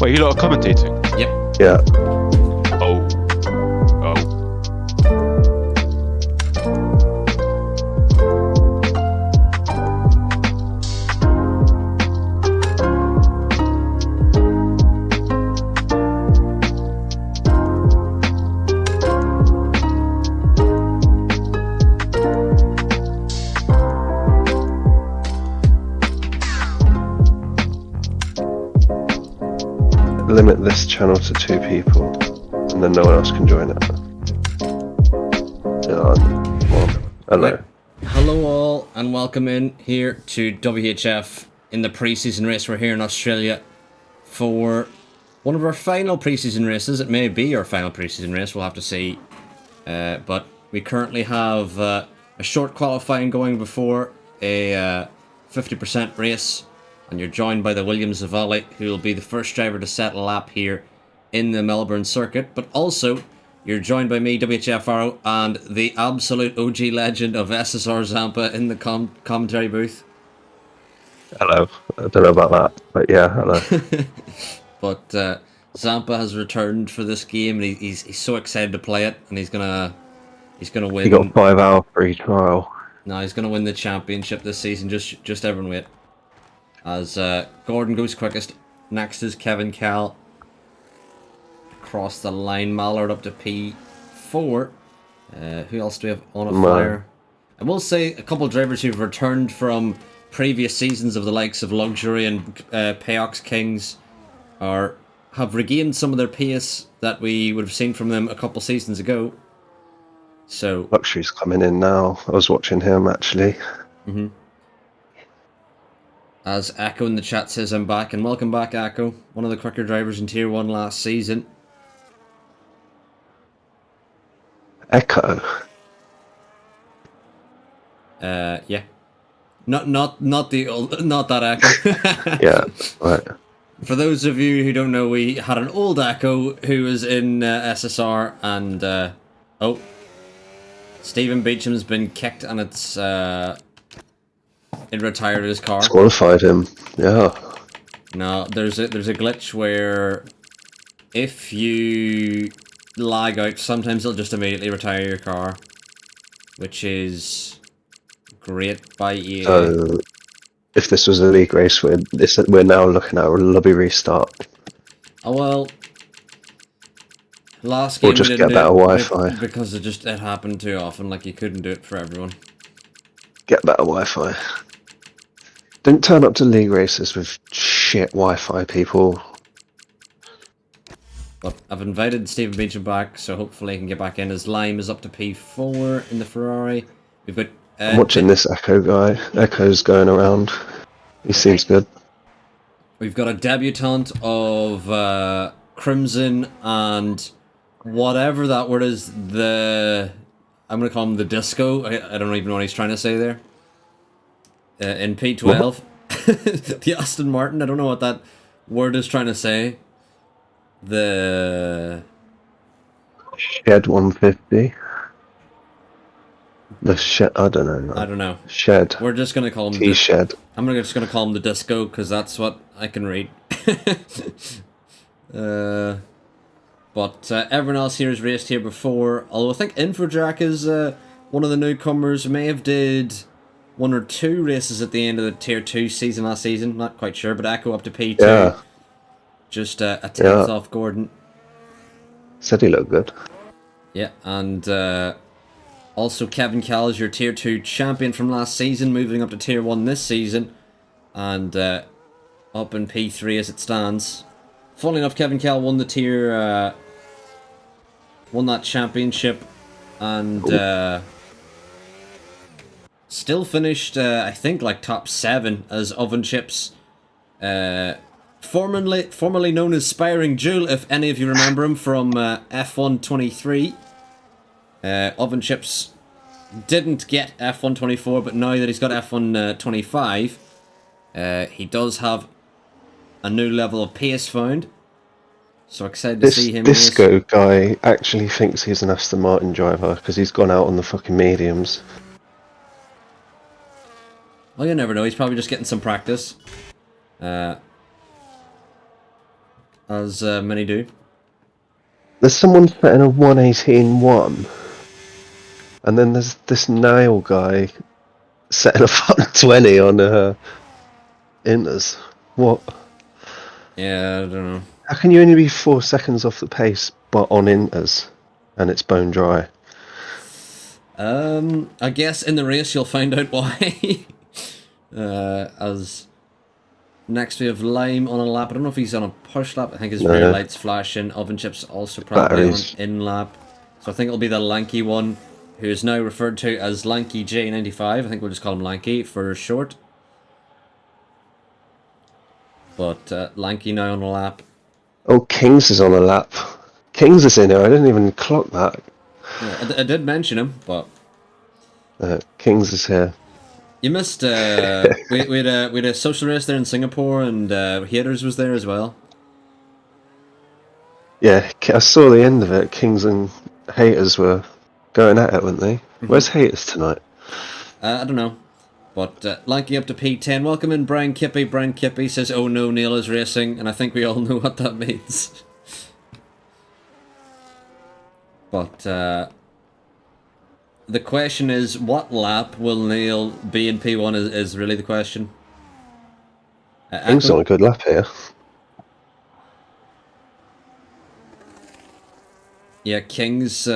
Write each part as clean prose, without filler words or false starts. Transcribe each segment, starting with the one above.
Wait, you lot are commentating? Yep. Yeah. Oh. Limit this channel to 2 people, and then no one else can join it. Yeah, well, hello. Right. Hello all, and welcome in here to WHF in the pre-season race. We're here in Australia for one of our final pre-season races. It may be our final pre-season race, we'll have to see. But we currently have a short qualifying going before a 50% race. And you're joined by the Williams Zavali, who will be the first driver to set a lap here in the Melbourne circuit. But also, you're joined by me, WHF Arrow, and the absolute OG legend of SSR Zampa in the commentary booth. Hello. I don't know about that, but yeah, hello. But Zampa has returned for this game, and he's so excited to play it, and he's gonna win. You got a 5-hour free trial. No, he's gonna win the championship this season. Just everyone wait. As Gordon goes quickest, next is Kevin Cal. Across the line, Mallard up to P4. Who else do we have on a flyer? I will say a couple of drivers who've returned from previous seasons of the likes of Luxury and Payox Kings have regained some of their pace that we would have seen from them a couple seasons ago. So Luxury's coming in now. I was watching him actually. Mm-hmm. As Echo in the chat says, I'm back, and welcome back, Echo. One of the quicker drivers in Tier 1 last season. Echo. Yeah. Not that Echo. Yeah, right. For those of you who don't know, we had an old Echo who was in SSR, and Stephen Beecham's been kicked, and it's it retired his car. Disqualified him. Yeah. No, there's a glitch where if you lag out, sometimes it'll just immediately retire your car, which is great by EA. So, if this was a league race, we're now looking at a lobby restart. Oh well. Last game Or just we get didn't better do it Wi-Fi. because it happened too often. Like you couldn't do it for everyone. Get better Wi-Fi. Don't turn up to league races with shit Wi-Fi, people. But I've invited Stephen Beecham back, so hopefully he can get back in. His Lime is up to P4 in the Ferrari. We've got. I'm watching this Echo guy. Echo's going around. He seems good. We've got a debutant of Crimson and whatever that word is. I'm gonna call him the Disco. I don't even know what he's trying to say there. In P12, the Aston Martin. I don't know what that word is trying to say. The Shed 150. The shed. I don't know. I don't know. Shed. We're just gonna call him T-shed. I'm just gonna call him the Disco because that's what I can read. But everyone else here has raced here before. Although I think Infojack is one of the newcomers. May have did 1 or 2 races at the end of the Tier 2 season last season. Not quite sure, but Echo up to P2. Yeah. Just a 10th off Gordon. Said he looked good. Yeah, and also Kevin Cal is your Tier 2 champion from last season, moving up to Tier 1 this season. And up in P3 as it stands. Funnily enough, Kevin Cal won the tier, won that championship, and still finished, I think, like top 7 as Oven Chips, formerly known as Spiring Jewel, if any of you remember him from F1 23. Oven Chips didn't get F1 24, but now that he's got F1 25, he does have a new level of pace found. So excited to see him. This Disco guy actually thinks he's an Aston Martin driver because he's gone out on the fucking mediums. Well, you never know. He's probably just getting some practice. as many do. There's someone setting a 118.1, and then there's this nail guy setting a 120 on Inters. What? Yeah, I don't know. How can you only be 4 seconds off the pace but on Inters, and it's bone dry? I guess in the race you'll find out why. As next we have Lime on a lap. I don't know if he's on a push lap. I think his rear lights flashing. Oven Chips also probably Batteries. on an in lap. So I think it'll be the lanky one, who is now referred to as Lanky J95. I think we'll just call him Lanky for short. But Lanky now on a lap. Oh, Kings is on a lap. Kings is in here. I didn't even clock that. Yeah, I did mention him, but Kings is here. you missed. we had a social race there in Singapore, and Haters was there as well. Yeah, I saw the end of it. Kings and Haters were going at it, weren't they? Where's Haters tonight? I don't know. But Lanky up to P10. Welcome in Brian Kippy. Brian Kippy says, "Oh no, Neil is racing," and I think we all know what that means. But the question is, what lap will Neil be in P1 is really the question. Kings on a good lap here. Yeah, Kings...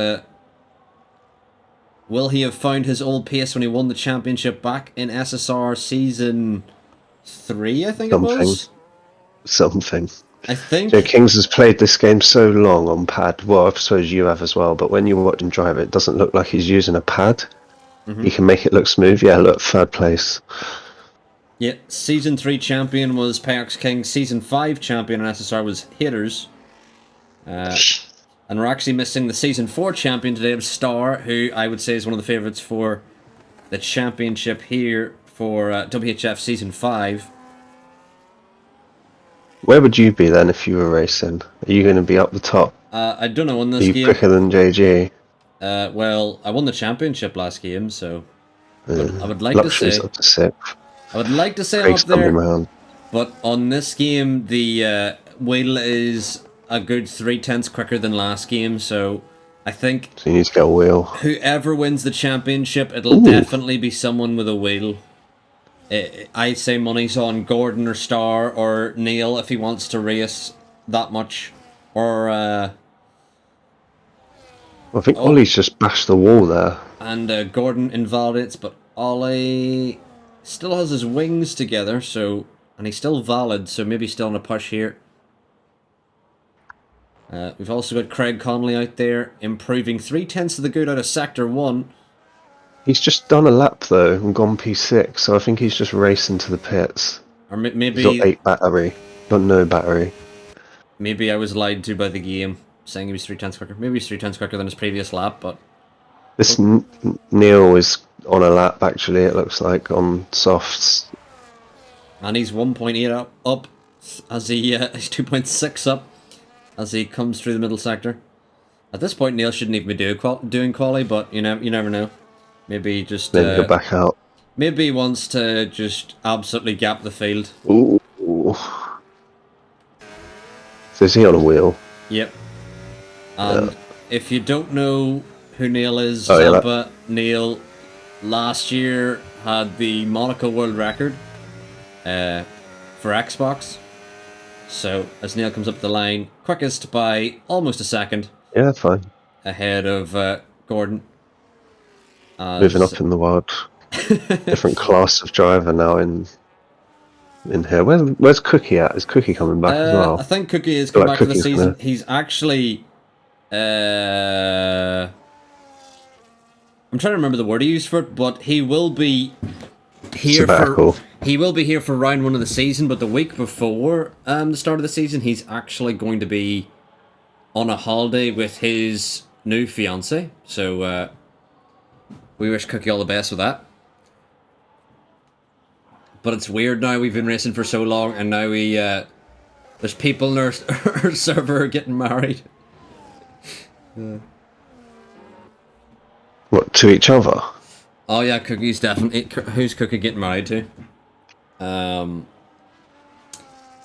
will he have found his old pace when he won the championship back in SSR Season 3, I think it was? Something. I think... Joe Kings has played this game so long on pad. Well, I suppose you have as well, but when you watch him drive it doesn't look like he's using a pad. He can make it look smooth. Yeah, look, third place. Yeah, Season 3 champion was Payox King. Season 5 champion in SSR was Haters. And we're actually missing the Season 4 champion today of Star, who I would say is one of the favourites for the championship here for WHF Season 5. Where would you be then if you were racing? Are you going to be up the top? I don't know, in Are this you game... quicker than JG? Well, I won the championship last game, so... I would like Luxury's to say... up to 6. I would like to say Craig's I'm up there, coming round. but on this game, the wheel is a good 3/10 quicker than last game, so I think So you need to get a wheel. whoever wins the championship, it'll definitely be someone with a wheel. I'd say money's on Gordon or Star or Neil if he wants to race that much, or I think Ollie's just bashed the wall there. and Gordon invalidates, but Ollie still has his wings together, so and he's still valid, so maybe still on a push here. We've also got Craig Connolly out there, improving 3/10 of the good out of Sector 1. He's just done a lap though and gone P6, so I think he's just racing to the pits. Or maybe... He's got 8 battery. Got no battery. Maybe I was lied to by the game, saying he was 3/10 quicker. Maybe he's 3/10 quicker than his previous lap, but... This Neil is on a lap actually, it looks like, on softs. And he's 1.8 up as he... he's 2.6 up as he comes through the middle sector. At this point, Neil shouldn't even be doing quali, but you never know. Maybe he just... Then go back out. Maybe he wants to just absolutely gap the field. Ooh. So is he on a wheel? Yep. And if you don't know who Neil is, Oh, yeah, Zampa, Neil last year had the Monaco world record for Xbox. So as Neil comes up the line, quickest by almost a second Yeah, fine. ahead of Gordon. Moving up in the world. Different class of driver now in here. Where's Cookie at? Is Cookie coming back as well? I think Cookie is coming back for the Cookie's season. gonna- He's actually... I'm trying to remember the word he used for it, but he will be here Sabbatical. he will be here for round 1 of the season, but the week before the start of the season, he's actually going to be on a holiday with his new fiance. So we wish Cookie all the best with that. But it's weird now, we've been racing for so long, and now there's people in our server getting married. What, to each other? Oh yeah, Cookie's definitely... Who's Cookie getting married to?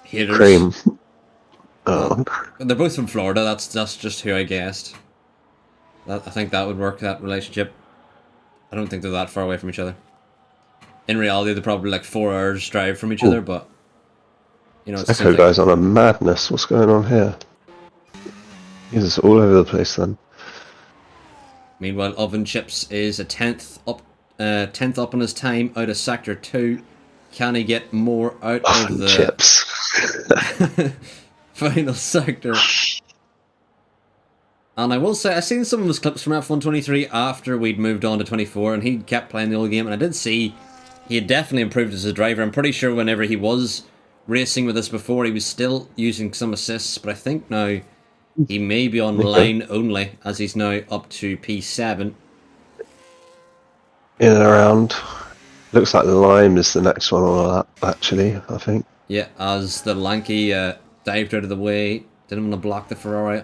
Haters. Cream. Oh, They're both from Florida. That's just who I guessed. I think that would work. That relationship. I don't think they're that far away from each other. In reality, they're probably like 4 hours drive from each ooh, other. But you know, it Echo seems like. guy's on a madness. What's going on here? He's all over the place then. Meanwhile, Oven Chips is a tenth up on his time out of Sector 2. Can he get more out Oh, of and the chips. final sector? And I will say, I seen some of his clips from F123 after we'd moved on to 24, and he kept playing the old game, and I did see he had definitely improved as a driver. I'm pretty sure whenever he was racing with us before, he was still using some assists, but I think now he may be on Okay. line only, as he's now up to P7. In and around. Looks like Lime is the next one on that, actually, I think. Yeah, as the lanky dived out of the way, didn't want to block the Ferrari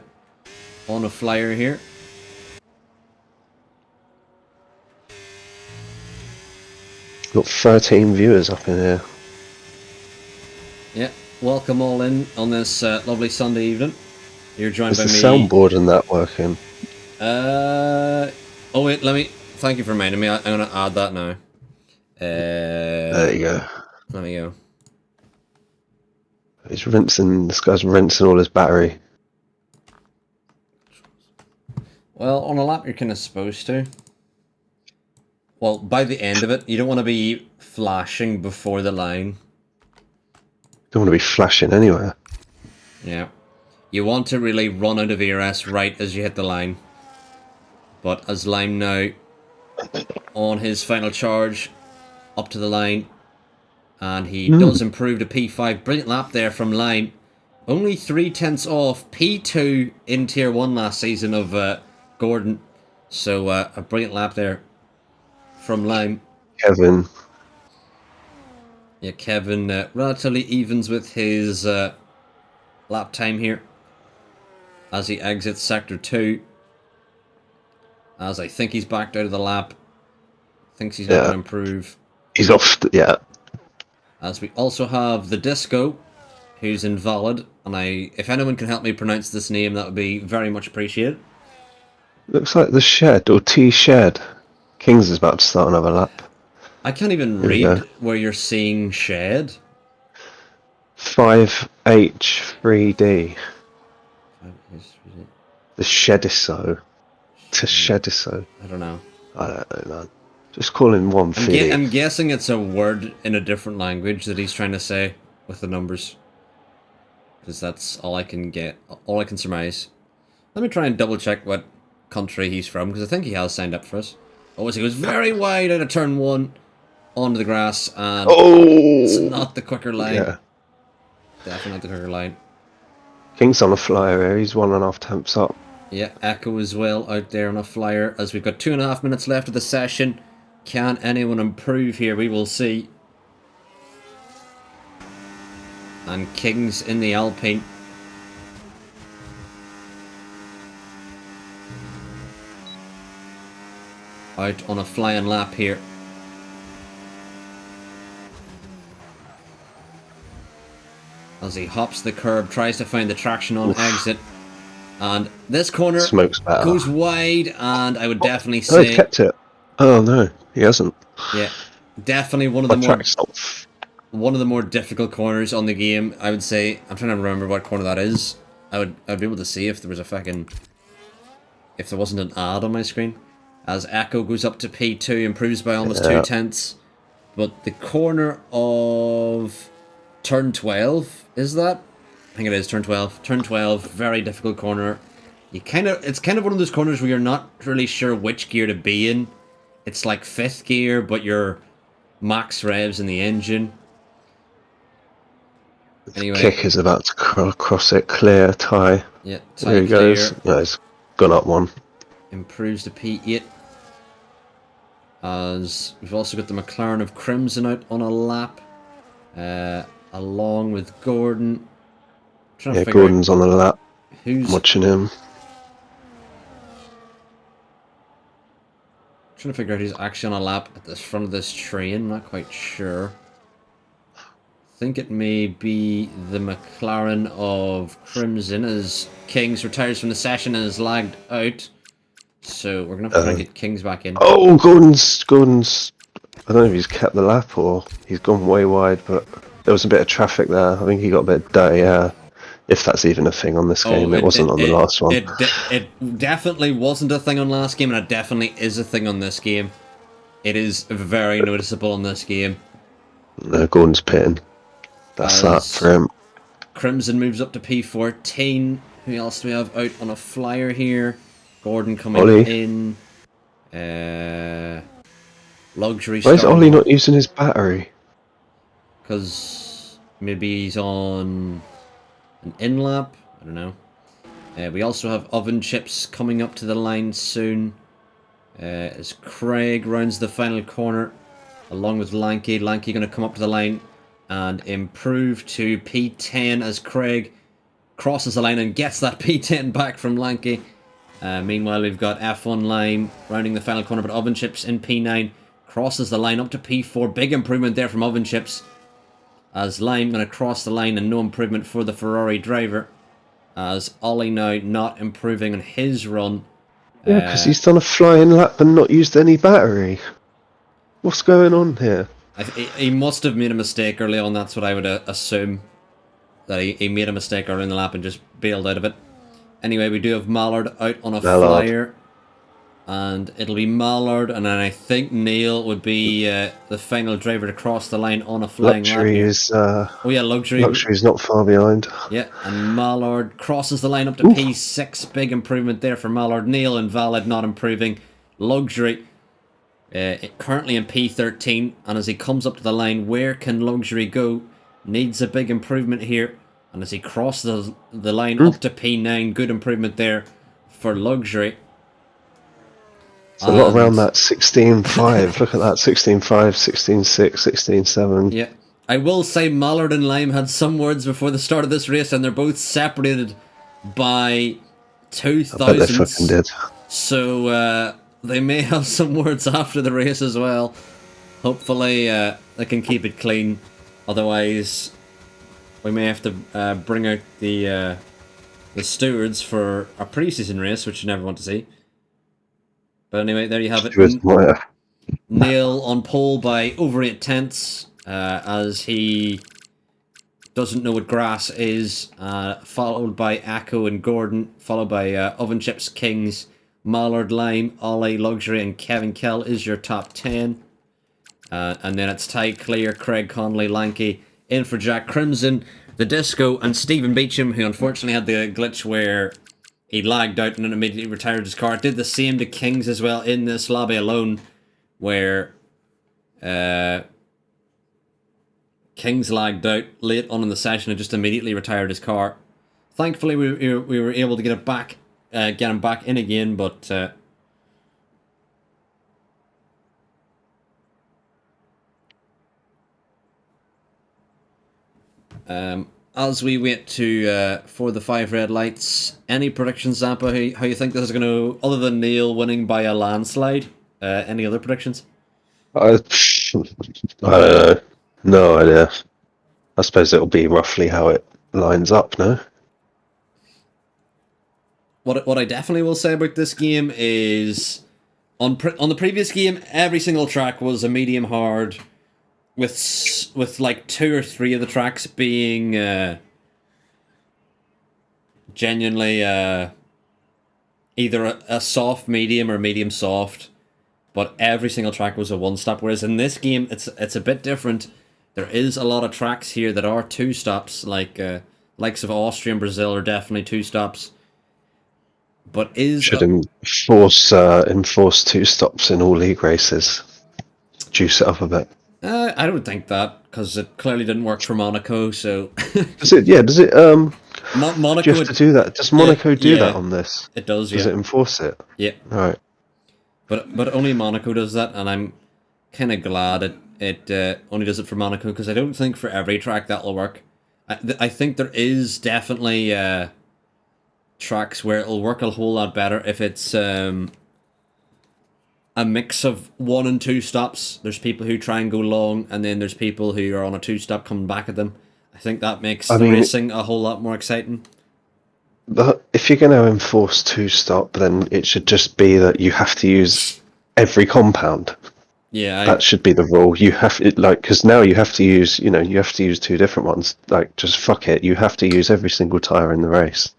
on a flyer here. Got 13 viewers up in here. Yeah, welcome all in on this lovely Sunday evening. You're joined Is by the me. soundboard and that working? Oh wait, thank you for reminding me. I'm gonna add that now. There you go. Let me go. This guy's rinsing all his battery. Well, on a lap you're kind of supposed to. Well, by the end of it, you don't want to be flashing before the line. Don't want to be flashing anywhere. Yeah. You want to really run out of ERS right as you hit the line. But as Lime now on his final charge up to the line, and he does improve to P5. Brilliant lap there from Lime. Only 3/10 off P2 in Tier 1 last season of Gordon. So a brilliant lap there from Lime. Kevin. Yeah, Kevin relatively evens with his lap time here as he exits Sector 2. As I think he's backed out of the lap. Thinks he's not going to improve. He's off. Yeah. As we also have the Disco, who's invalid. And if anyone can help me pronounce this name, that would be very much appreciated. Looks like the shed or T shed. Kings is about to start another lap. I can't even read where you're seeing shed. 5H3D. The Shediso. To Shediso. I don't know. I don't know, man. Just call him one Philly. I'm guessing it's a word in a different language that he's trying to say with the numbers. Because that's all I can get. All I can surmise. Let me try and double check what country he's from, because I think he has signed up for us. Oh, he goes very wide out of turn 1 onto the grass, and it's not the quicker line. Yeah. Definitely not the quicker line. King's on a flyer here. He's 1.5 temps up. Yeah, Echo as well out there on a flyer. As we've got 2.5 minutes left of the session. Can anyone improve here? We will see. And King's in the Alpine. Out on a flying lap here. As he hops the curb, tries to find the traction on exit. And this corner goes wide, and I would definitely say... Oh, he kept it. Oh, no, he hasn't. Yeah, definitely one of the more difficult corners on the game, I would say. I'm trying to remember what corner that is. I'd be able to see if there was if there wasn't an ad on my screen. As Echo goes up to P2, improves by almost 2/10. But the corner of turn 12, is that? I think it is turn 12. Turn 12, very difficult corner. It's kind of one of those corners where you're not really sure which gear to be in. It's like 5th gear, but you're max revs in the engine. Anyway, Kick is about to cross it, clear, tie. Yeah, tie there he clear. Goes. Yeah, he's gone up 1. Improves to P8. As we've also got the McLaren of Crimson out on a lap. Along with Gordon. Yeah, Gordon's on the lap. Who's watching him? Trying to figure out who's actually on a lap at the front of this train. Not quite sure. think it may be the McLaren of Crimson as Kings retires from the session and is lagged out. So we're going to have to try and get Kings back in. Oh, Gordon's. I don't know if he's kept the lap or he's gone way wide, but there was a bit of traffic there. I think he got a bit of dirty air. If that's even a thing on this game, it wasn't on the last one. It definitely wasn't a thing on last game, and it definitely is a thing on this game. It is very noticeable in this game. No, Gordon's pitting. That's that for him. Crimson moves up to P14. Who else do we have out on a flyer here? Gordon coming in. Luxury. Why is Ollie not using his battery? Because maybe he's on an in-lap. I don't know. We also have Oven Chips coming up to the line soon. As Craig rounds the final corner, along with Lanky. Lanky going to come up to the line and improve to P10 as Craig crosses the line and gets that P10 back from Lanky. Meanwhile, we've got F1 Lime rounding the final corner, but Oven Chips in P9 crosses the line up to P4. Big improvement there from Oven Chips. As Lime going to cross the line and no improvement for the Ferrari driver. As Ollie now not improving on his run. Yeah, because he's done a flying lap and not used any battery. What's going on here? He must have made a mistake early on, that's what I would assume. That he made a mistake early in the lap and just bailed out of it. Anyway, we do have Mallard out on a flyer. And it'll be Mallard, and then I think Neil would be the final driver to cross the line on a flying lap. Luxury. Luxury's not far behind. Yeah, and Mallard crosses the line up to P6. Big improvement there for Mallard. Neil invalid, not improving. Luxury currently in P13, and as he comes up to the line, where can Luxury go? Needs a big improvement here. And as he crosses the line up to P9, good improvement there for Luxury. It's a lot around that 16.5. Look at that, 16.5, 16.6, 16.7. Yeah. I will say Mallard and Lime had some words before the start of this race, and they're both separated by 2 thousandths. I bet they fucking did. So they may have some words after the race as well. Hopefully they can keep it clean. Otherwise, we may have to bring out the stewards for a pre-season race, which you never want to see. But anyway, there you have it. Neil on pole by over 8 tenths as he doesn't know what grass is, followed by Echo and Gordon, followed by Oven Chips, Kings, Mallard, Lime, Ollie, Luxury, and Kevin Kell is your top 10. And then it's Ty Clear, Craig Conley, Lanky, in for Jack Crimson, the Disco, and Stephen Beecham, who unfortunately had the glitch where he lagged out and then immediately retired his car. Did the same to Kings as well in this lobby alone, where Kings lagged out late on in the session and just immediately retired his car. Thankfully, we were able to get it back, get him back in again, but as we wait to for the 5 red lights, any predictions, Zampa? How you think this is going to, other than Neil winning by a landslide? Any other predictions? I don't know. No idea. I suppose it'll be roughly how it lines up, no? What I definitely will say about this game is, on the previous game, every single track was a medium hard, with like 2 or 3 of the tracks being genuinely either a soft medium or medium soft, but every single track was a 1-stop. Whereas in this game, it's a bit different. There is a lot of tracks here that are 2-stops, like likes of Austria and Brazil are definitely 2-stops. But should enforce 2-stops in all league races. Juice it up a bit. I don't think that, because it clearly didn't work for Monaco. So does it? Yeah, does it? Monaco. Do you have to do that? Does Monaco do that on this? It does. Does it enforce it? Yeah. All right. But only Monaco does that, and I'm kind of glad it only does it for Monaco, because I don't think for every track that will work. I think there is definitely tracks where it'll work a whole lot better if it's a a mix of 1 and 2 stops. There's people who try and go long, and then there's people who are on a 2-stop coming back at them. I think that makes the racing a whole lot more exciting. But if you're going to enforce 2-stop, then it should just be that you have to use every compound. Yeah, that should be the rule. You have because now you have to use, you have to use 2 different ones. Like, just fuck it. You have to use every single tire in the race.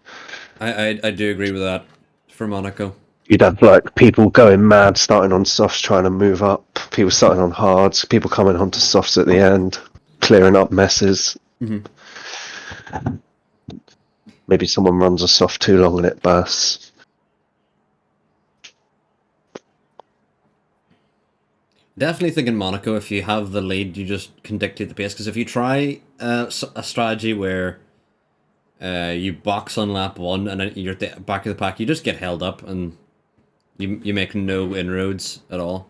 I do agree with that for Monaco. You'd have people going mad, starting on softs, trying to move up. People starting on hards. People coming onto softs at the end, clearing up messes. Mm-hmm. Maybe someone runs a soft too long and it bursts. Definitely think in Monaco, if you have the lead, you just can dictate the pace. Because if you try a strategy where you box on lap 1 and then you're at the back of the pack, you just get held up and you make no inroads at all.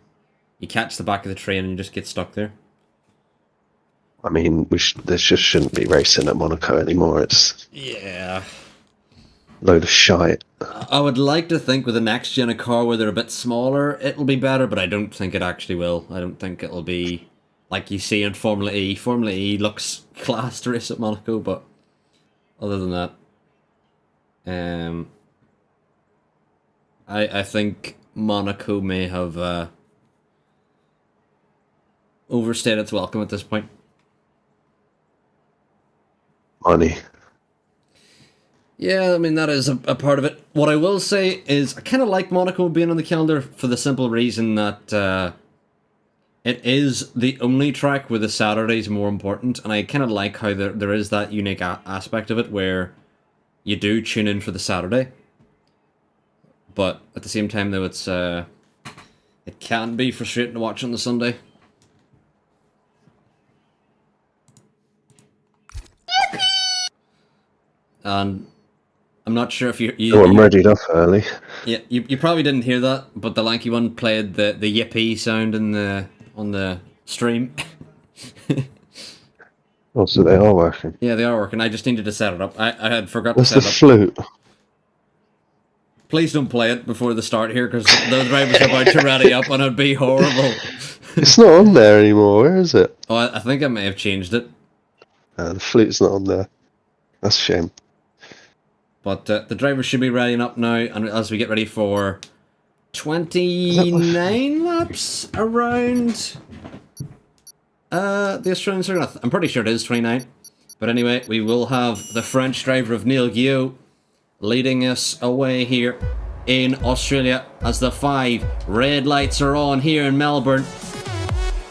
You catch the back of the train and you just get stuck there. I mean, this just shouldn't be racing at Monaco anymore. It's load of shite. I would like to think with the next gen of car where they're a bit smaller, it'll be better, but I don't think it actually will. I don't think it'll be like you see in Formula E. Formula E looks class to race at Monaco, but other than that, I think Monaco may have overstayed its welcome at this point. Money. Yeah, I mean, that is a part of it. What I will say is I kind of like Monaco being on the calendar for the simple reason that it is the only track where the Saturday's more important, and I kind of like how there is that unique aspect of it where you do tune in for the Saturday. But at the same time, though, it can be frustrating to watch on the Sunday. And I'm not sure if I'm readied up early. Yeah, you probably didn't hear that, but the lanky one played the yippee sound on the stream. Oh, so they are working. Yeah, they are working. I just needed to set it up. I had forgot What's to set the it up. flute? Please don't play it before the start here, because the drivers are about to ready up and it'd be horrible. It's not on there anymore. Where is it? Oh, I think I may have changed it. The flute's not on there. That's a shame. But the drivers should be readying up now, and as we get ready for 29 laps around the Australian circuit. I'm pretty sure it is 29. But anyway, we will have the French driver of Neil Guillot leading us away here in Australia as the 5 red lights are on here in Melbourne.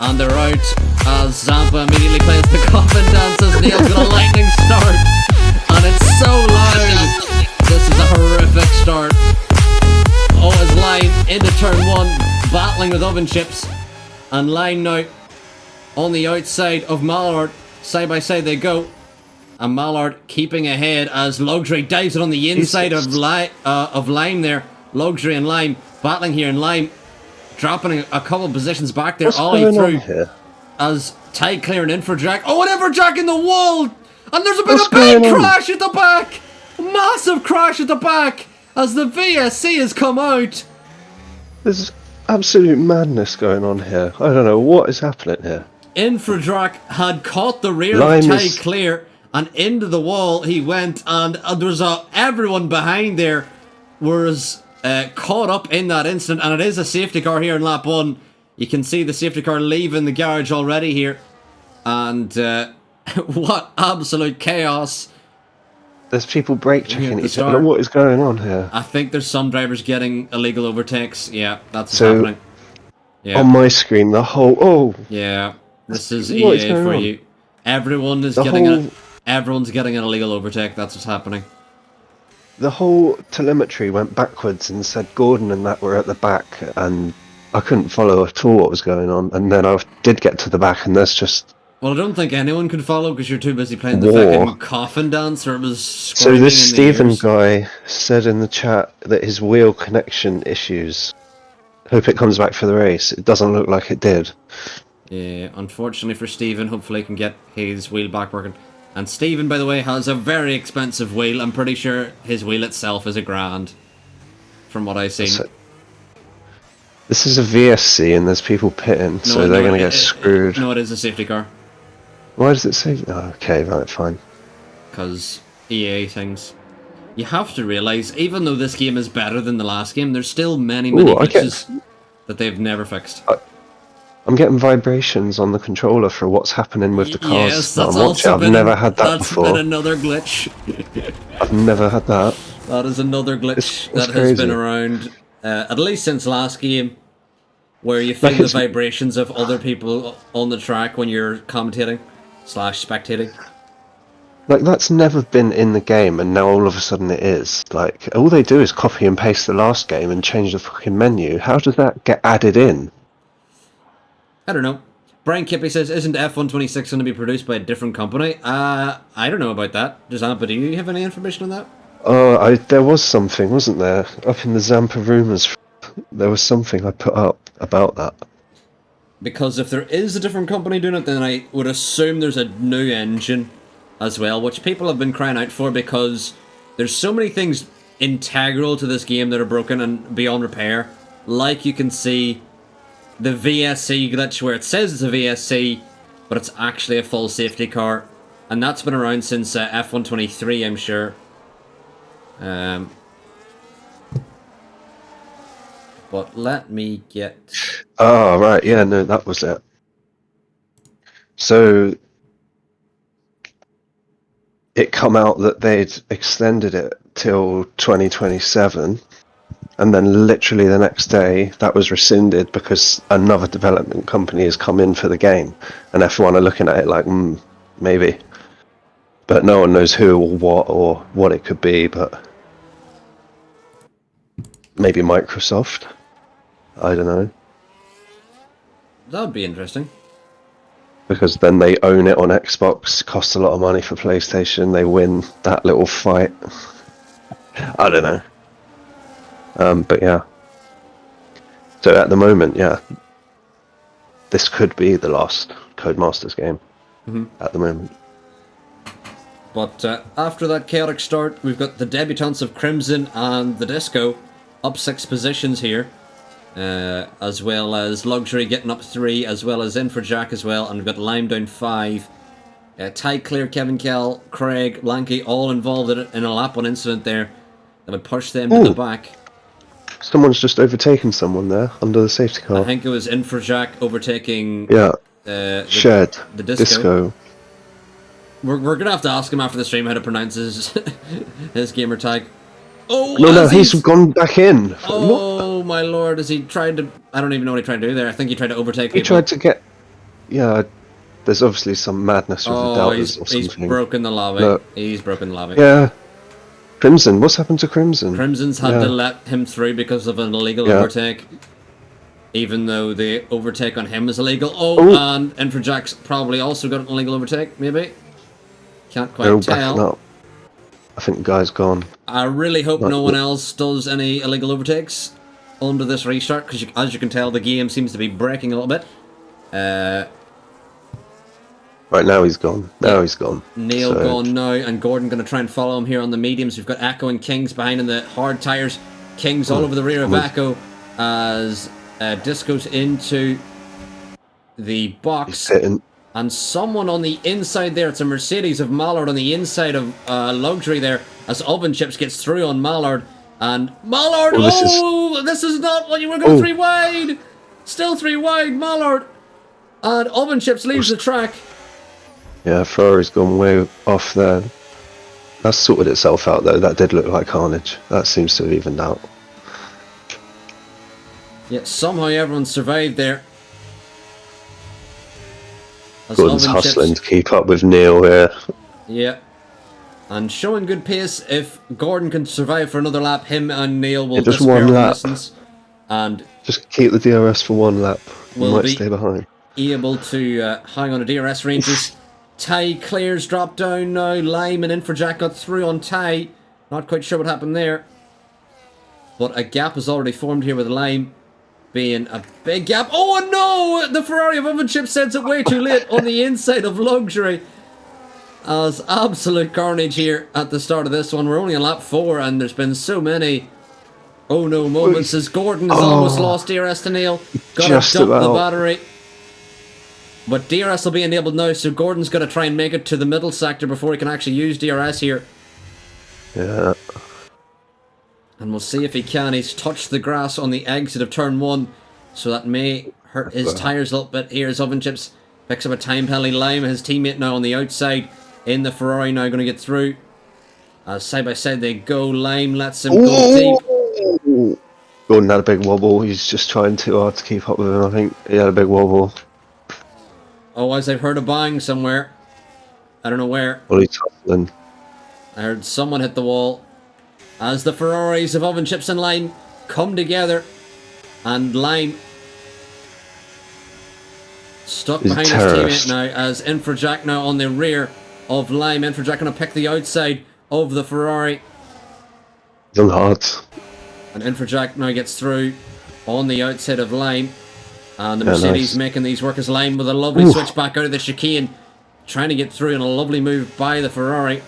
And they're out as Zampa immediately plays the coffin dance as Neil's got a lightning start. And it's so loud. This is a horrific start. Oh, his line into turn 1, battling with oven chips. And line now on the outside of Mallard. Side by side they go. And Mallard keeping ahead as Luxury dives it on the inside of Lime there. Luxury and Lime battling here, and Lime dropping a couple positions back there. Ollie through as Ty clearing in for Jack. Oh, and for Jack in the wall! And there's a bit of big crash at the back! Massive crash at the back as the VSC has come out. There's absolute madness going on here. I don't know what is happening here. Infradrac had caught the rear of Ty Clear, and into the wall he went, and there was everyone behind there was caught up in that incident, and it is a safety car here in lap 1. You can see the safety car leaving the garage already here, and what absolute chaos. There's people brake checking each other. What is going on here? I think there's some drivers getting illegal overtakes. Yeah, that's what's happening. Yeah. On my screen, the whole... Oh! Yeah, this is EA for you. Everyone is everyone's getting an illegal overtake. That's what's happening. The whole telemetry went backwards and said Gordon and that were at the back, and I couldn't follow at all what was going on. And then I did get to the back, and there's just... Well, I don't think anyone could follow because you're too busy playing the fucking coffin dance, or it was So this Stephen guy said in the chat that his wheel connection issues. Hope it comes back for the race. It doesn't look like it did. Yeah, unfortunately for Stephen, hopefully he can get his wheel back working. And Stephen, by the way, has a very expensive wheel. I'm pretty sure his wheel itself is $1,000, from what I've seen. This is a VSC and there's people pitting, so they're going to get screwed. No, it is a safety car. Why does it say... Oh, okay, right, fine. Because EA things. You have to realise, even though this game is better than the last game, there's still many glitches that they've never fixed. I'm getting vibrations on the controller for what's happening with the cars. Yes, that's also I've never had that before. That's been another glitch. I've never had that. That is another glitch that has been around, at least since last game, where you feel the vibrations of other people on the track when you're commentating / spectating. Like, that's never been in the game, and now all of a sudden it is. Like, all they do is copy and paste the last game and change the fucking menu. How does that get added in? I don't know. Brian Kippy says, isn't F126 going to be produced by a different company? I don't know about that. Does Zampa, do you have any information on that? Oh, there was something, wasn't there? Up in the Zampa rumours, there was something I put up about that. Because if there is a different company doing it, then I would assume there's a new engine as well, which people have been crying out for because there's so many things integral to this game that are broken and beyond repair. Like you can see the VSC glitch where it says it's a VSC, but it's actually a full safety car. And that's been around since F123, I'm sure. But let me get... Oh, right, yeah, no, that was it. So, it come out that they'd extended it till 2027, and then literally the next day, that was rescinded because another development company has come in for the game, and F1 are looking at it like, maybe. But no one knows who or what it could be, but... Maybe Microsoft? I don't know. That would be interesting. Because then they own it on Xbox, costs a lot of money for PlayStation, they win that little fight. I don't know. But yeah. So at the moment, yeah. This could be the last Codemasters game. At the moment. But after that chaotic start, we've got the debutants of Crimson and the Disco up 6 positions here. As well as Luxury getting up 3, as well as Infrajack as well, and we've got Lime down 5. Ty Clear, Kevin Kell, Craig, Blanky, all involved in a lap 1 incident there that would push them to the back. Someone's just overtaken someone there under the safety car. I think it was Infrajack overtaking Shed, the Disco. We're gonna have to ask him after the stream how to pronounce his gamer tag. Oh, no, he's gone back in. Oh, my lord, has he tried to... I don't even know what he tried to do there. I think he tried to overtake people. He tried to get... Yeah, there's obviously some madness with the Deltas or something. He's broken the lobby. Look. He's broken the lobby. Yeah. Crimson, what's happened to Crimson? Crimson's had to let him through because of an illegal overtake. Even though the overtake on him is illegal. And Infrajack's probably also got an illegal overtake, maybe? Can't quite tell. Backing up. I think the guy's gone. I really hope no one else does any illegal overtakes under this restart, because as you can tell, the game seems to be breaking a little bit. Right, now he's gone. He's gone. Neil gone now, and Gordon going to try and follow him here on the mediums. We've got Echo and Kings behind in the hard tyres. Kings all over the rear of Echo as Disco's into the box. And someone on the inside there, it's a Mercedes of Mallard on the inside of Luxury there, as Oven Chips gets through on Mallard. And Mallard, this is not what you were going 3 wide! Still 3 wide, Mallard! And Oven Chips leaves the track. Yeah, Ferrari's gone way off there. That's sorted itself out though, that did look like carnage. That seems to have evened out. Yeah, somehow everyone survived there. Gordon's hustling to keep up with Neil here. Yeah. And showing good pace. If Gordon can survive for another lap, him and Neil will just one lap. And just keep the DRS for 1 lap. We might stay behind. Able to hang on to DRS ranges. Ty Clears dropped down now. Lime and Infrajack got through on Ty. Not quite sure what happened there. But a gap has already formed here with Lime. Being a big gap. Oh no! The Ferrari of Oven Chip sends it way too late on the inside of Luxury. As absolute carnage here at the start of this one. We're only on lap 4 and there's been so many Oh no, moments as Gordon has almost lost DRS to Neil. Got to dump the battery. But DRS will be enabled now, so Gordon's got to try and make it to the middle sector before he can actually use DRS here. Yeah. And we'll see if he can. He's touched the grass on the exit of turn 1, so that may hurt his tyres a little bit. Here's Oven Chips, picks up a time penalty. Lime, his teammate now on the outside in the Ferrari, now going to get through. As side by side they go, Lime lets him go deep. Gordon had a big wobble. He's just trying too hard to keep up with him, I think. He had a big wobble. Oh, as I've heard a bang somewhere. I don't know where. Ollie Toughlin. I heard someone hit the wall. As the Ferraris of Oven Chips and Lime come together. And Lime stuck behind his teammate now, as Infrajack now on the rear of Lime. Infrajack going to pick the outside of the Ferrari. Still hard. And Infrajack now gets through on the outside of Lime. And the Mercedes making these work as Lime with a lovely switch back out of the chicane. Trying to get through in a lovely move by the Ferrari.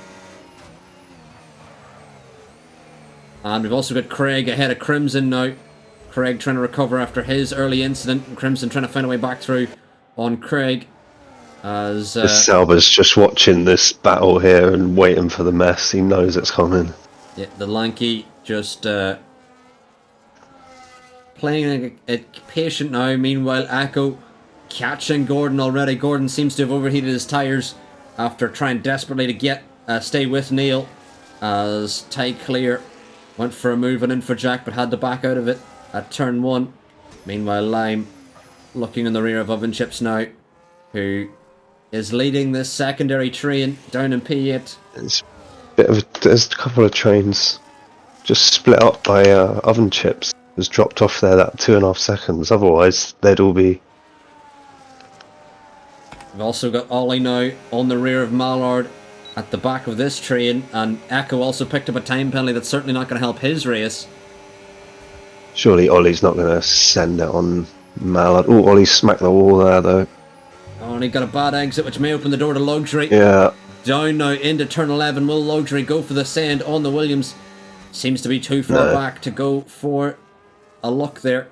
And we've also got Craig ahead of Crimson now. Craig trying to recover after his early incident. And Crimson trying to find a way back through on Craig. As Sauber's just watching this battle here and waiting for the mess. He knows it's coming. Yeah, the lanky just playing it patient now. Meanwhile, Akko catching Gordon already. Gordon seems to have overheated his tyres after trying desperately to get stay with Neil. As Ty Clear went for a move on Infrajack but had to back out of it at turn 1. Meanwhile, Lime looking in the rear of Oven Chips now, who is leading this secondary train down in P8. There's a couple of trains just split up by Oven Chips. Was dropped off there that 2.5 seconds. Otherwise, they'd all be. We've also got Ollie now on the rear of Mallard at the back of this train, and Akko also picked up a time penalty that's certainly not going to help his race. Surely Ollie's not going to send it on Mallard. Oh, Ollie smacked the wall there though. Oh, and he got a bad exit, which may open the door to Luxury. Yeah. Down now into turn 11. Will Luxury go for the send on the Williams? Seems to be too far back to go for a look there.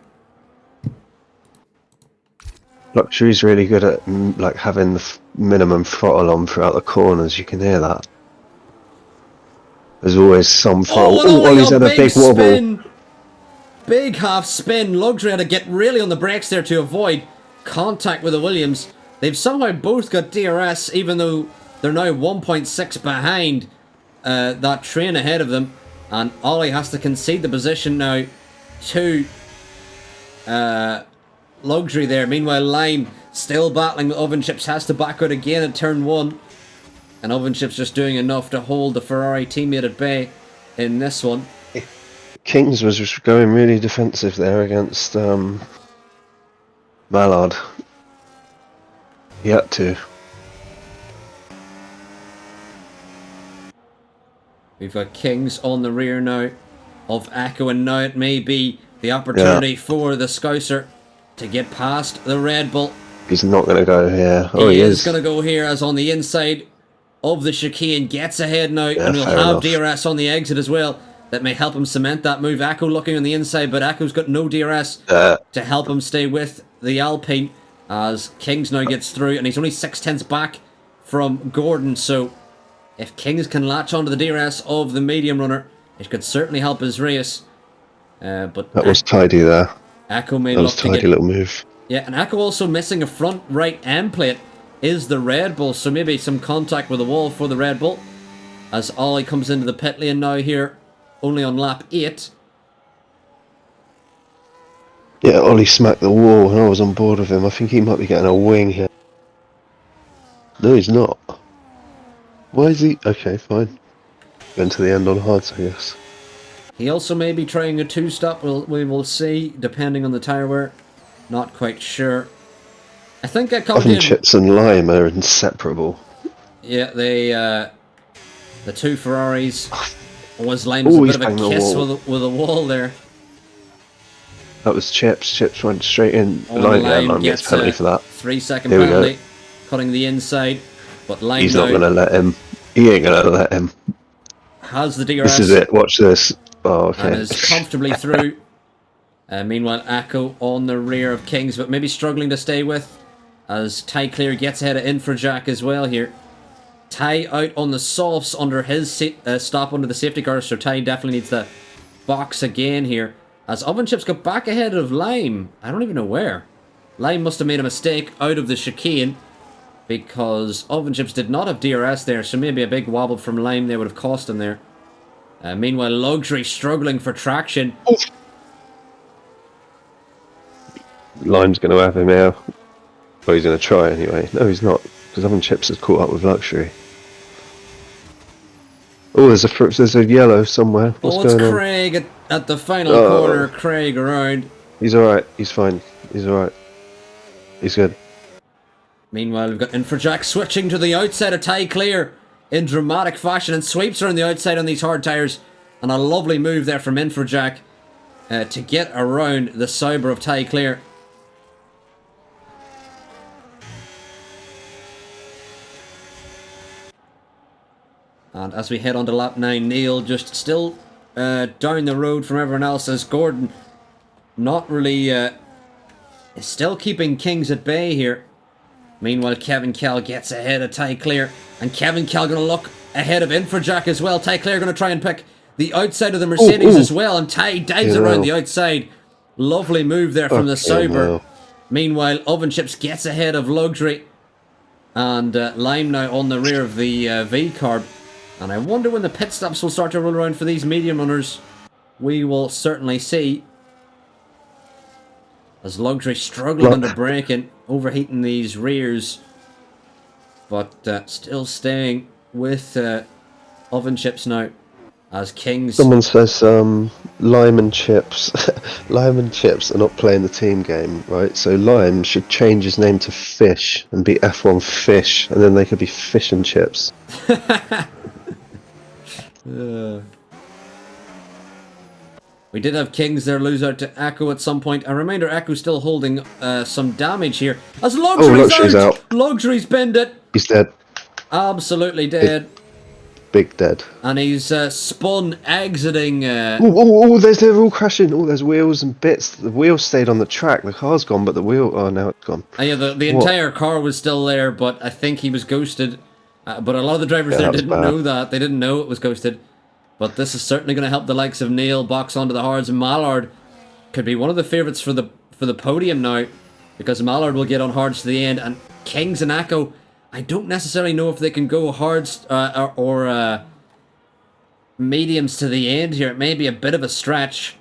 Luxury's really good at like having the minimum throttle on throughout the corners. You can hear that. There's always some throttle. Oh, Ollie's had a big wobble. Big half spin. Luxury had to get really on the brakes there to avoid contact with the Williams. They've somehow both got DRS, even though they're now 1.6 behind that train ahead of them. And Ollie has to concede the position now to Luxury there. Meanwhile, Lime still battling with Oven Chips, has to back out again at turn 1. And Oven Chips just doing enough to hold the Ferrari teammate at bay in this one. Kings was just going really defensive there against Mallard. He had to. We've got Kings on the rear now of Akko, and now it may be the opportunity for the Scouser to get past the Red Bull. He's not going to go here. Oh, he is going to go here, as on the inside of the chicane, gets ahead now, and he'll have DRS on the exit as well. That may help him cement that move. Akko looking on the inside, but Akko's got no DRS to help him stay with the Alpine, as Kings now gets through, and he's only 0.6 back from Gordon. So if Kings can latch onto the DRS of the medium runner, it could certainly help his race. But that was tidy there. Akko may that was tidy little move. Yeah, and Akko also missing a front right end plate is the Red Bull, so maybe some contact with the wall for the Red Bull. As Ollie comes into the pit lane now here, only on lap 8. Yeah, Ollie smacked the wall and I was on board with him. I think he might be getting a wing here. No, he's not. Why is he? Okay, fine. Going to the end on hards, I guess. He also may be trying a 2-stop. We will see, depending on the tyre wear. Not quite sure. I think I called Oven Chips and Lime are inseparable. Yeah, the two Ferraris. Was Lime's a bit of a kiss with a wall there. That was Chips. Chips went straight in. Lime gets penalty for that. 3-second penalty. Cutting the inside. But Lime not going to let him. He ain't going to let him. Has the DRS. This is it. Watch this. Oh, and okay. is comfortably through. Meanwhile, Akko on the rear of Kings, but maybe struggling to stay with, as Ty Clear gets ahead of Infrajack as well here. Ty out on the softs under his stop under the safety car, so Ty definitely needs to box again here. As Oven Chips got back ahead of Lime. I don't even know where. Lime must have made a mistake out of the chicane, because Oven Chips did not have DRS there, so maybe a big wobble from Lime there would have cost him there. Meanwhile, Luxury struggling for traction. Lime's going to have him now. Well, he's going to try anyway. No, he's not, because Oven Chips has caught up with Luxury. Oh, there's a yellow somewhere. What's going on? Craig at the final corner. Craig around. He's alright. He's fine. He's alright. He's good. Meanwhile, we've got Infrajack switching to the outside of Ty Clear in dramatic fashion and sweeps around the outside on these hard tyres. And a lovely move there from Infrajack to get around the Sauber of Ty Clear. And as we head on to lap 9, Neil just still down the road from everyone else, as Gordon not really is still keeping Kings at bay here. Meanwhile, Kevin Kell gets ahead of Ty Clear, and Kevin Kell going to look ahead of Infrajack as well. Ty Clear going to try and pick the outside of the Mercedes as well, and Ty dives around the outside. Lovely move there from the Sauber. Meanwhile, Oven Chips gets ahead of Luxury, and Lime now on the rear of the V-Carb. And I wonder when the pit stops will start to roll around for these medium runners. We will certainly see. As Luxury struggling under braking, overheating these rears. But still staying with Oven Chips now. As Kings... Someone says Lime and Chips. Lime and Chips are not playing the team game, right? So Lime should change his name to Fish and be F1 Fish. And then they could be Fish and Chips. We did have Kings there lose out to Akko at some point. A reminder, Akko's still holding some damage here. As Luxury's out! Luxury's bend it! He's dead. Absolutely dead. Big dead. And he's spun, exiting... they're all crashing. Oh, there's wheels and bits. The wheels stayed on the track. The car's gone, but the wheel... Oh, now it's gone. Yeah, the entire car was still there, but I think he was ghosted. But a lot of the drivers there didn't know that. They didn't know it was ghosted. But this is certainly going to help the likes of Neil box onto the hards. And Mallard could be one of the favourites for the podium now, because Mallard will get on hards to the end. And Kings and Akko, I don't necessarily know if they can go hards or mediums to the end here. It may be a bit of a stretch.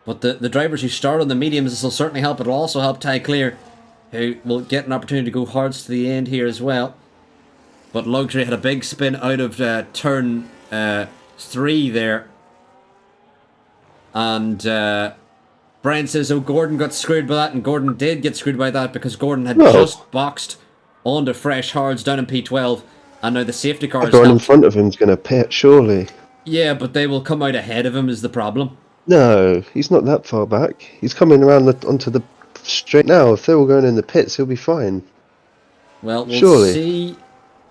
But the drivers who start on the mediums, this will certainly help. It will also help Ty Clear, who will get an opportunity to go hards to the end here as well. But Luxury had a big spin out of turn 3 there. And Brian says, oh, Gordon got screwed by that. And Gordon did get screwed by that, because Gordon had just boxed onto fresh hards down in P12. And now the safety car is going in front of him is going to pit, surely. Yeah, but they will come out ahead of him is the problem. No, he's not that far back. He's coming around onto the straight now. If they're all going in the pits, he'll be fine. Well, we'll see.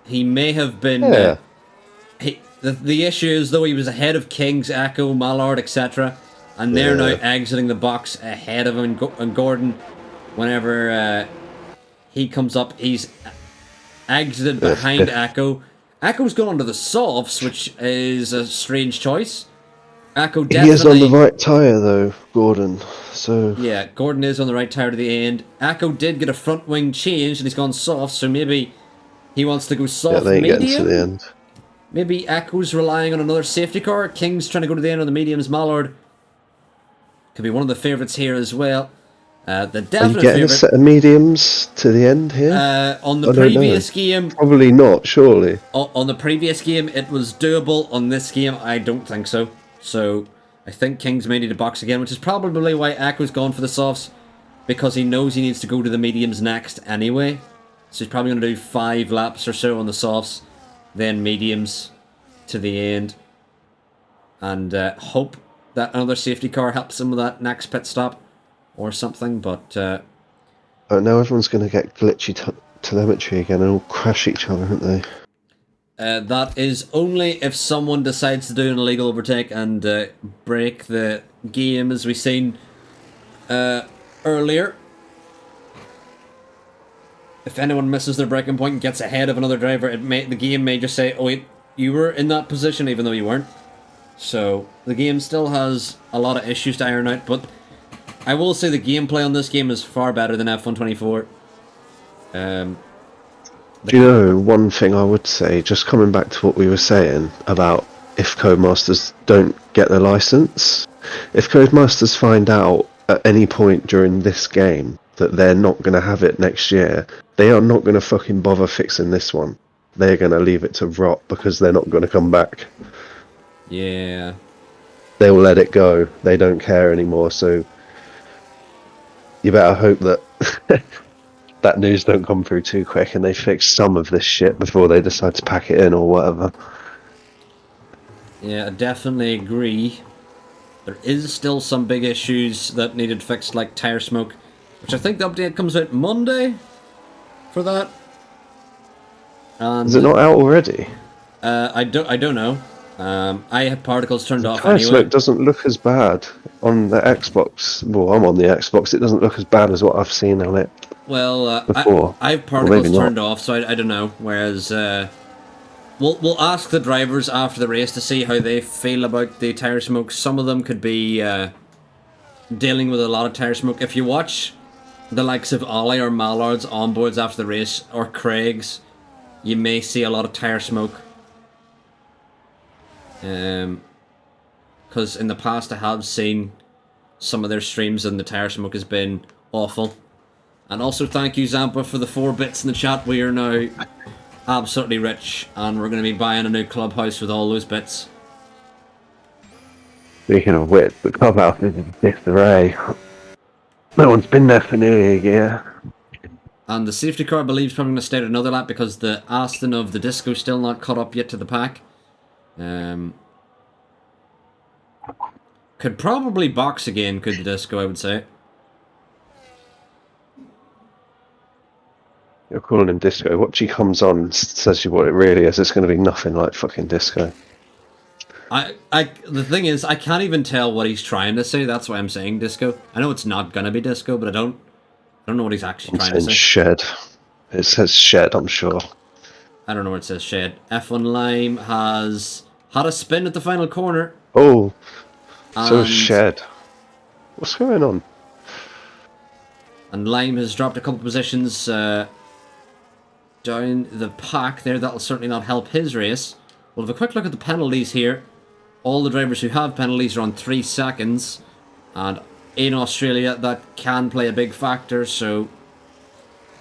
He may have been... Yeah. The issue is, though, he was ahead of Kings, Akko, Mallard, etc. And they're now exiting the box ahead of him. And Gordon, whenever he comes up, he's exited behind Akko. Akko's gone onto the softs, which is a strange choice. Akko definitely... He is on the right tyre, though, Gordon. So... Yeah, Gordon is on the right tyre to the end. Akko did get a front wing change, and he's gone soft, so maybe... He wants to go soft medium. Getting to the end. Maybe Akko's relying on another safety car. King's trying to go to the end on the mediums. Mallard could be one of the favourites here as well. The definite Are you getting a set of mediums to the end here? On the previous game... Probably not, surely. On the previous game, it was doable. On this game, I don't think so. So, I think King's may need to box again, which is probably why Akko's gone for the softs, because he knows he needs to go to the mediums next anyway. So he's probably going to do 5 laps or so on the softs, then mediums to the end. And hope that another safety car helps him with that next pit stop or something. But now everyone's going to get glitchy telemetry again and all crash each other, aren't they? That is only if someone decides to do an illegal overtake and break the game, as we seen earlier. If anyone misses their braking point and gets ahead of another driver, the game may just say, "Oh wait, you were in that position," even though you weren't. So the game still has a lot of issues to iron out, but I will say the gameplay on this game is far better than F1 24. Do you know, one thing I would say, just coming back to what we were saying about if Codemasters don't get their license, if Codemasters find out at any point during this game that they're not going to have it next year, they are not going to fucking bother fixing this one. They're going to leave it to rot because they're not going to come back. Yeah. They will let it go. They don't care anymore, so you better hope that that news don't come through too quick and they fix some of this shit before they decide to pack it in or whatever. Yeah, I definitely agree. There is still some big issues that needed fixed, like tire smoke, which I think the update comes out Monday for that. And is it not out already? I don't know. I have particles turned off tire anyway. smoke doesn't look as bad on the Xbox. Well, I'm on the Xbox. It doesn't look as bad as what I've seen on it. Well, before. I have particles turned off, so I don't know. Whereas, we'll ask the drivers after the race to see how they feel about the tire smoke. Some of them could be dealing with a lot of tire smoke. If you watch the likes of Ollie or Mallard's onboards after the race, or Craig's, you may see a lot of tire smoke. Because in the past I have seen some of their streams and the tire smoke has been awful. And also thank you, Zampa, for the 4 bits in the chat. We are now absolutely rich, and we're going to be buying a new clubhouse with all those bits. Speaking of which, the clubhouse is in disarray. No one's been there for nearly a year. And the safety car, I believe, is probably going to stay out another lap because the Aston of the Disco is still not caught up yet to the pack. Could probably box again, could the Disco, I would say. You're calling him Disco. What she comes on says you what it really is. It's going to be nothing like fucking Disco. The thing is, I can't even tell what he's trying to say. That's why I'm saying Disco. I know it's not gonna be Disco, but I don't know what he's actually trying to say. Shed. It says shed, I'm sure. I don't know where it says shed. F1 Lime has had a spin at the final corner. Oh, so shed. What's going on? And Lime has dropped a couple positions down the pack there. That'll certainly not help his race. We'll have a quick look at the penalties here. All the drivers who have penalties are on 3 seconds. And in Australia, that can play a big factor, so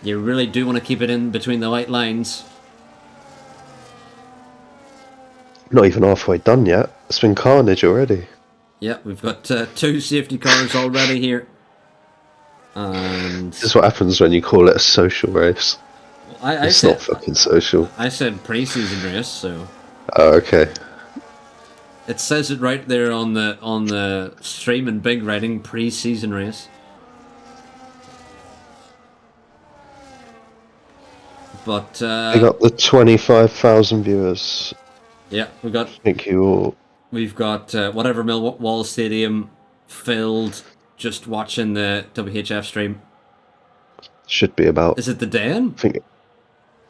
you really do want to keep it in between the white lines. Not even halfway done yet. It's been carnage already. Yeah, we've got 2 safety cars already here. And this is what happens when you call it a social race. It's not fucking social. I said pre-season race, so... Oh, okay. It says it right there on the stream in big writing, pre-season race. But they got the 25,000 viewers. Yeah, we got. Thank you all. We've got whatever Millwall Stadium filled just watching the WHF stream. Should be about. Is it the Dan? I think.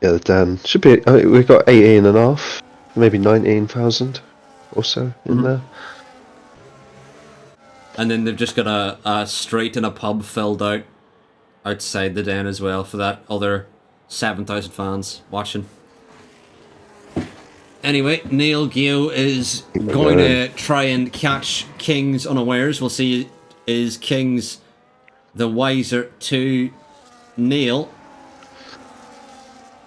Yeah, the Dan should be. I think we've got 18.5, maybe 19,000 or so in there. And then they've just got a street and a pub filled out outside the Den as well for that other 7,000 fans watching. Anyway, Neil Gio is going to try and catch Kings unawares. We'll see, is Kings the wiser to Neil?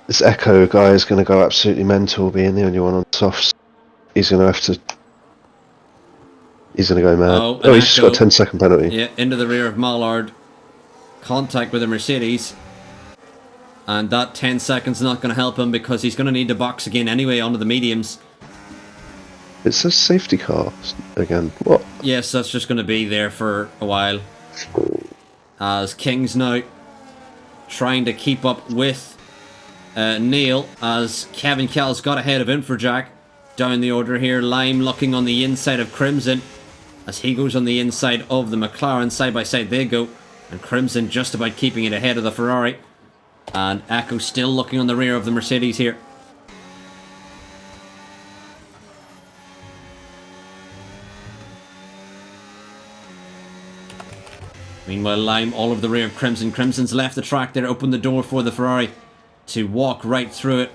This Echo guy is going to go absolutely mental, being the only one on softs. He's going to have to... He's going to go mad. Oh, he's just got a 10-second penalty. Yeah, into the rear of Mallard. Contact with a Mercedes. And that 10 seconds is not going to help him because he's going to need to box again anyway onto the mediums. It says safety car again. What? Yes, that's just going to be there for a while. As King's now trying to keep up with Neil as Kevin Kells got ahead of Infrajack. Down the order here, Lime looking on the inside of Crimson as he goes on the inside of the McLaren. Side by side they go, and Crimson just about keeping it ahead of the Ferrari. And Echo still looking on the rear of the Mercedes here. Meanwhile, Lime all over the rear of Crimson. Crimson's left the track there, opened the door for the Ferrari to walk right through it.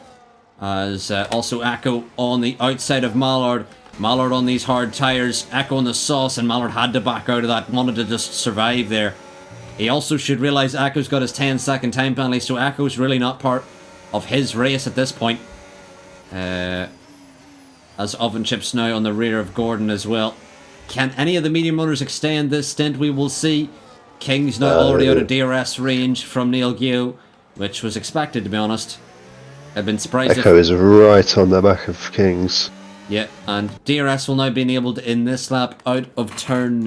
As also Echo on the outside of Mallard. Mallard on these hard tyres, Echo on the sauce, and Mallard had to back out of that, wanted to just survive there. He also should realise Echo's got his 10-second time penalty, so Echo's really not part of his race at this point. As Oven Chips now on the rear of Gordon as well. Can any of the medium runners extend this stint? We will see. King's now already out of DRS range from Neil Gio, which was expected, to be honest. I've been surprised. Echo is right on the back of Kings. Yeah, and DRS will now be enabled in this lap out of turn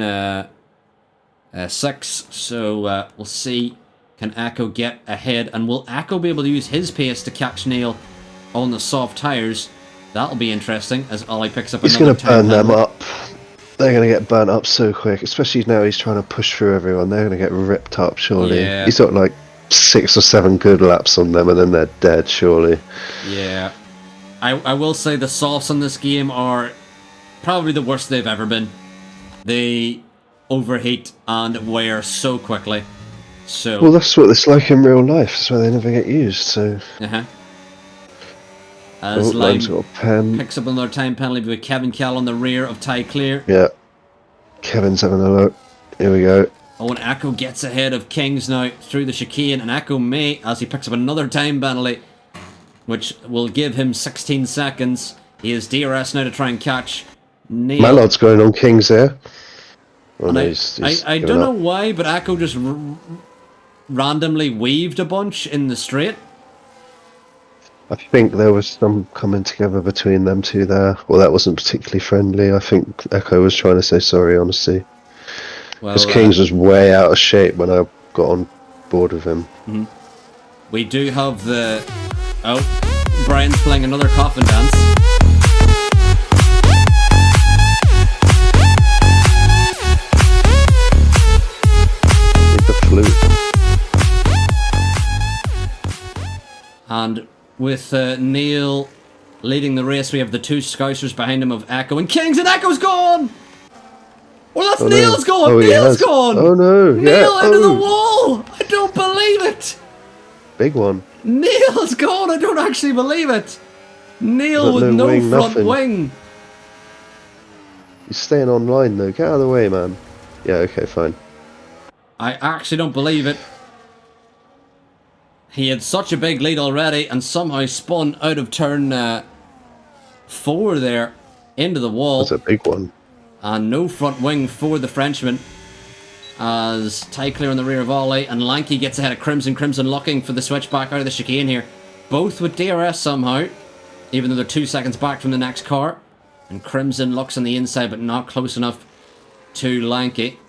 6. So we'll see, can Echo get ahead, and will Echo be able to use his pace to catch Neil on the soft tyres? That'll be interesting as Ollie picks up another. He's going to burn them up. They're going to get burnt up so quick, especially now he's trying to push through everyone. They're going to get ripped up, surely. Yeah. He's got like 6 or 7 good laps on them and then they're dead, surely. Yeah. I will say the softs on this game are probably the worst they've ever been. They overheat and wear so quickly. So well, that's what it's like in real life. That's why they never get used. So. As Lime picks up another time penalty with Kevin Kell on the rear of Ty Clear. Yeah. Kevin's having a look. Here we go. Oh, and Echo gets ahead of Kings now through the chicane, and Echo may, as he picks up another time penalty, which will give him 16 seconds. He has DRS now to try and catch Neil. Mallard's going on Kings there. Oh, no, I don't know why, but Echo just randomly weaved a bunch in the straight. I think there was some coming together between them two there. Well, that wasn't particularly friendly. I think Echo was trying to say sorry, honestly. Because Kings was way out of shape when I got on board with him. Mm-hmm. We do have the... Oh, Brian's playing another coffin dance. With the flute. And with Neil leading the race, we have the 2 Scousers behind him of Echo and Kings, and Echo's gone! Oh, that's Neil's gone! Oh, Neil's gone! Oh no! Neil into the wall! I don't believe it! Big one. Neil's gone! I don't actually believe it! Neil with no front wing! He's staying online though. Get out of the way, man. Yeah, okay, fine. I actually don't believe it. He had such a big lead already and somehow spun out of turn 4 there into the wall. That's a big one. And no front wing for the Frenchman as Ty Clear on the rear of Ollie, and Lanky gets ahead of Crimson. Crimson looking for the switch back out of the chicane here. Both with DRS somehow, even though they're 2 seconds back from the next car. And Crimson looks on the inside but not close enough to Lanky.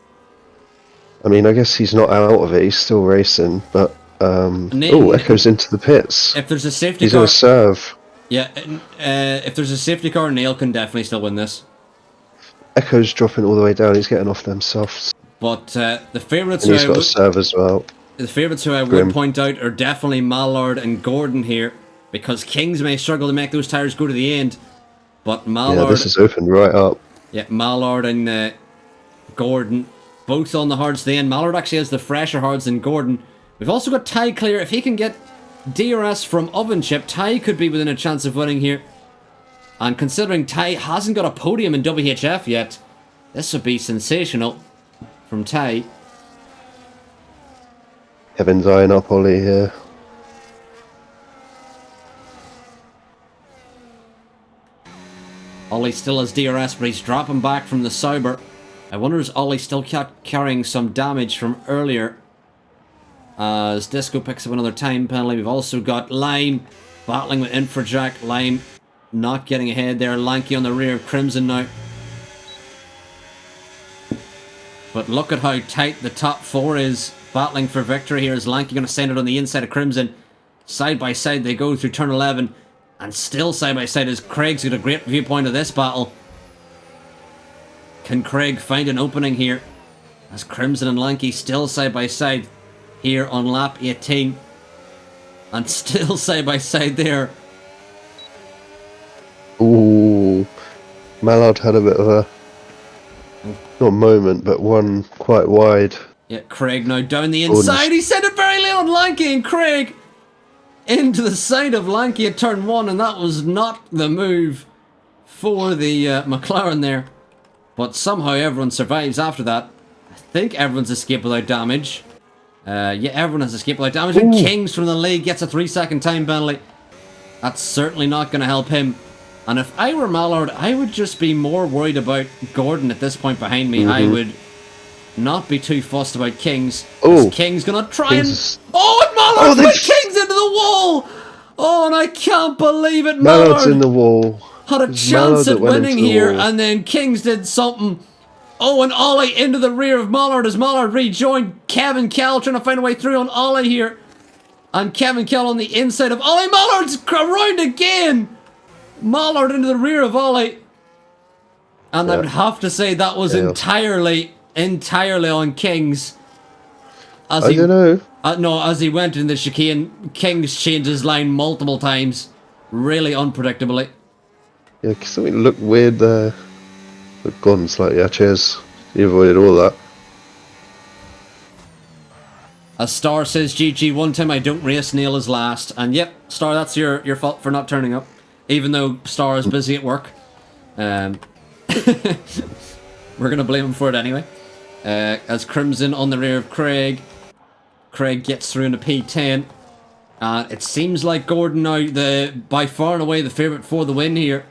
I mean, I guess he's not out of it. He's still racing, but... oh, Echo's into the pits. If there's a safety car... He's going to serve. Yeah, if there's a safety car, Neil can definitely still win this. Echo's dropping all the way down. He's getting off them softs. But the favourites... And he's got to serve as well. The favourites who I would point out are definitely Mallard and Gordon here, because Kings may struggle to make those tyres go to the end. But Mallard... Yeah, this is open right up. Yeah, Mallard and Gordon, both on the hards to the end. Mallard actually has the fresher hards than Gordon. We've also got Ty Clear. If he can get DRS from Oven Chip, Ty could be within a chance of winning here. And considering Ty hasn't got a podium in WHF yet, this would be sensational from Ty. Kevin's eyeing up Ollie here. Ollie still has DRS, but he's dropping back from the Sauber. I wonder is Ollie still carrying some damage from earlier? As Disco picks up another time penalty. We've also got Lime battling with Infrajack. Lime not getting ahead there. Lanky on the rear of Crimson now. But look at how tight the top 4 is battling for victory here. Is Lanky going to send it on the inside of Crimson? Side by side they go through turn 11. And still side by side as Craig's got a great viewpoint of this battle. Can Craig find an opening here? As Crimson and Lanky still side by side here on lap 18. And still side by side there. Ooh. Mallard had a bit of a, not a moment, but one quite wide. Yeah, Craig now down the inside. He sent it very low on Lanky, and Craig into the side of Lanky at turn 1, and that was not the move for the McLaren there. But somehow everyone survives after that. I think everyone's escaped without damage. Yeah, everyone has escaped without damage. And Kings from the lead gets a 3-second time penalty. That's certainly not going to help him. And if I were Mallard, I would just be more worried about Gordon at this point behind me. I would not be too fussed about Kings. Oh, Kings gonna try and... Oh, and Mallard put Kings into the wall! Oh, and I can't believe it, Mallard! Mallard's in the wall. Had a chance at winning here, and then Kings did something. Oh, and Ollie into the rear of Mallard as Mallard rejoined Kevin Kell, trying to find a way through on Ollie here. And Kevin Kell on the inside of Ollie. Mallard's around again! Mallard into the rear of Ollie. And I would have to say that was entirely on Kings. As I don't know. No, as he went in the chicane, Kings changed his line multiple times. Really unpredictably. Yeah, something looked weird there. But gone slightly, yeah, cheers. You avoided all that. As Star says, GG, one time I don't race, Neil is last. And yep, Star, that's your fault for not turning up. Even though Star is busy at work. We're going to blame him for it anyway. As Crimson on the rear of Craig. Craig gets through into P10. It seems like Gordon now, by far and away the favourite for the win here.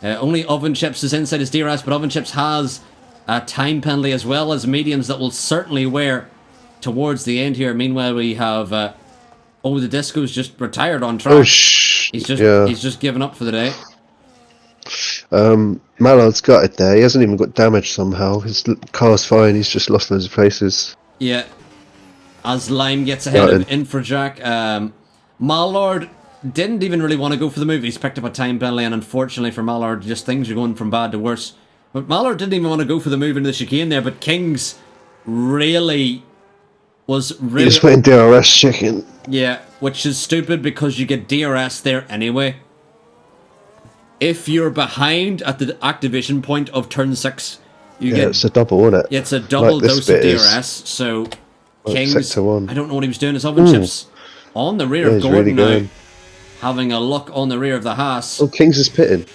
Only Oven Chips is inside his DRS, but Oven Chips has a time penalty as well as mediums that will certainly wear towards the end here. Meanwhile, we have... the Disco's just retired on track. Oh, shh. He's just given up for the day. Mallard's got it there. He hasn't even got damage somehow. His car's fine. He's just lost loads of places. Yeah. As Lime gets ahead of Infrajack, Mallard didn't even really want to go for the move. He's picked up a time penalty, and unfortunately for Mallard, just things are going from bad to worse. But Mallard didn't even want to go for the move into the chicane there, but Kings really... He just went DRS chicken. Yeah, which is stupid because you get DRS there anyway. If you're behind at the activation point of turn 6, you get... it's a double, isn't it? Yeah, it's a double dose of DRS, so Kings... I don't know what he was doing. His Oven Chips on the rear of Gordon really now, having a look on the rear of the Haas. Oh, Kings is pitting.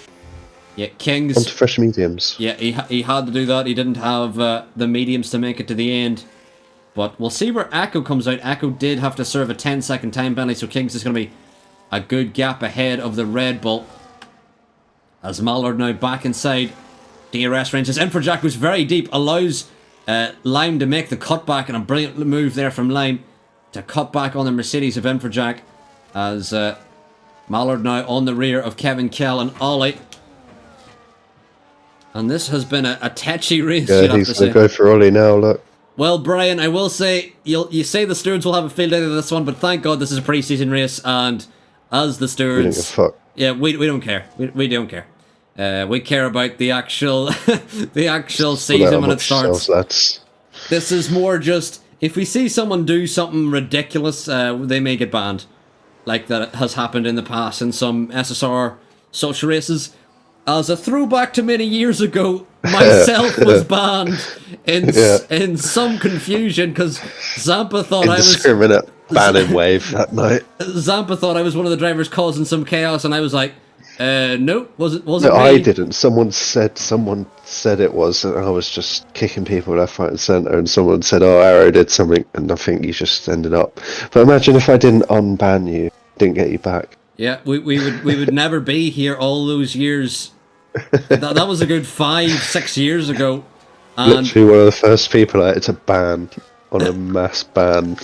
Yeah, Kings... Onto fresh mediums. Yeah, he had to do that. He didn't have the mediums to make it to the end. But we'll see where Akko comes out. Akko did have to serve a 10-second time penalty, so Kings is going to be a good gap ahead of the Red Bull. As Mallard now back inside DRS ranges. Infrajack was very deep, allows Lime to make the cutback, and a brilliant move there from Lime to cut back on the Mercedes of Infrajack. As Mallard now on the rear of Kevin Kell and Ollie. And this has been a tetchy race, yeah, he's going to go for Ollie now, look. Well, Brian, I will say, you say the stewards will have a field day of this one, but thank God this is a pre-season race, and as the stewards... We don't give a fuck. Yeah, we don't care. We don't care. We care about the actual the actual season when it starts. This is more just, if we see someone do something ridiculous, they may get banned. Like that has happened in the past in some SSR social races. As a throwback to many years ago, myself was banned in some confusion because Zampa thought I was... Indiscriminate banning wave that night. Zampa thought I was one of the drivers causing some chaos, and I was like, nope, wasn't me. I didn't. Someone said it was, and I was just kicking people left, right, and centre. And someone said, "Oh, Arrow did something," and I think you just ended up. But imagine if I didn't unban you, didn't get you back. Yeah, we would never be here all those years. That was a good 5-6 years ago. And literally one of the first people I had to ban on a mass ban.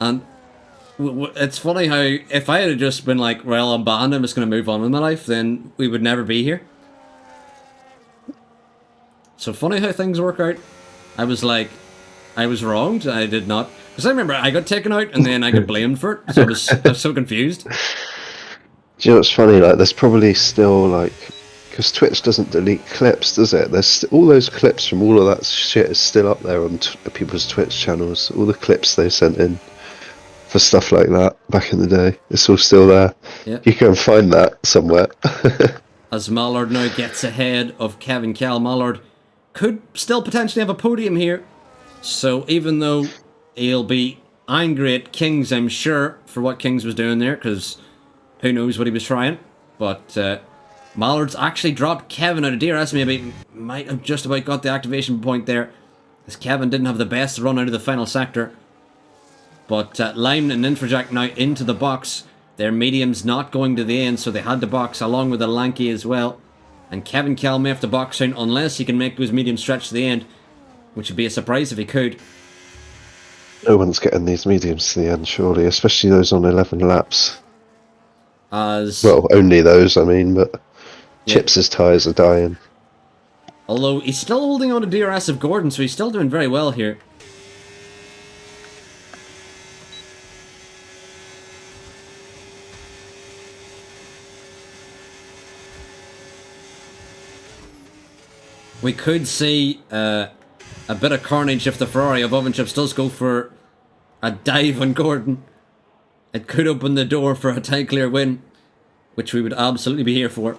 And it's funny how if I had just been like, well, I'm banned, I'm just going to move on with my life, then we would never be here. So funny how things work out. I was like, I was wronged. I did not. Because I remember I got taken out and then I got blamed for it. So I was so confused. Do you know what's funny? Like, there's probably still, like... Because Twitch doesn't delete clips, does it? There's all those clips from all of that shit is still up there on people's Twitch channels. All the clips they sent in for stuff like that back in the day. It's all still there. Yep. You can find that somewhere. As Mallard now gets ahead of Kevin Kell, Mallard could still potentially have a podium here. So even though he'll be angry at Kings, I'm sure, for what Kings was doing there, because who knows what he was trying. But Mallard's actually dropped Kevin out of DRS. Maybe might have just about got the activation point there, as Kevin didn't have the best run out of the final sector. But Lime and Infrajack now into the box. Their medium's not going to the end, so they had to box along with the Lanky as well. And Kevin Kell may have to box in unless he can make those mediums stretch to the end, which would be a surprise if he could. No one's getting these mediums to the end, surely, especially those on 11 laps. Well, only those, I mean, but yeah. Chips' tyres are dying. Although he's still holding on to DRS of Gordon, so he's still doing very well here. We could see a bit of carnage if the Ferrari of Oven Chips does go for a dive on Gordon. It could open the door for a tie clear win, which we would absolutely be here for.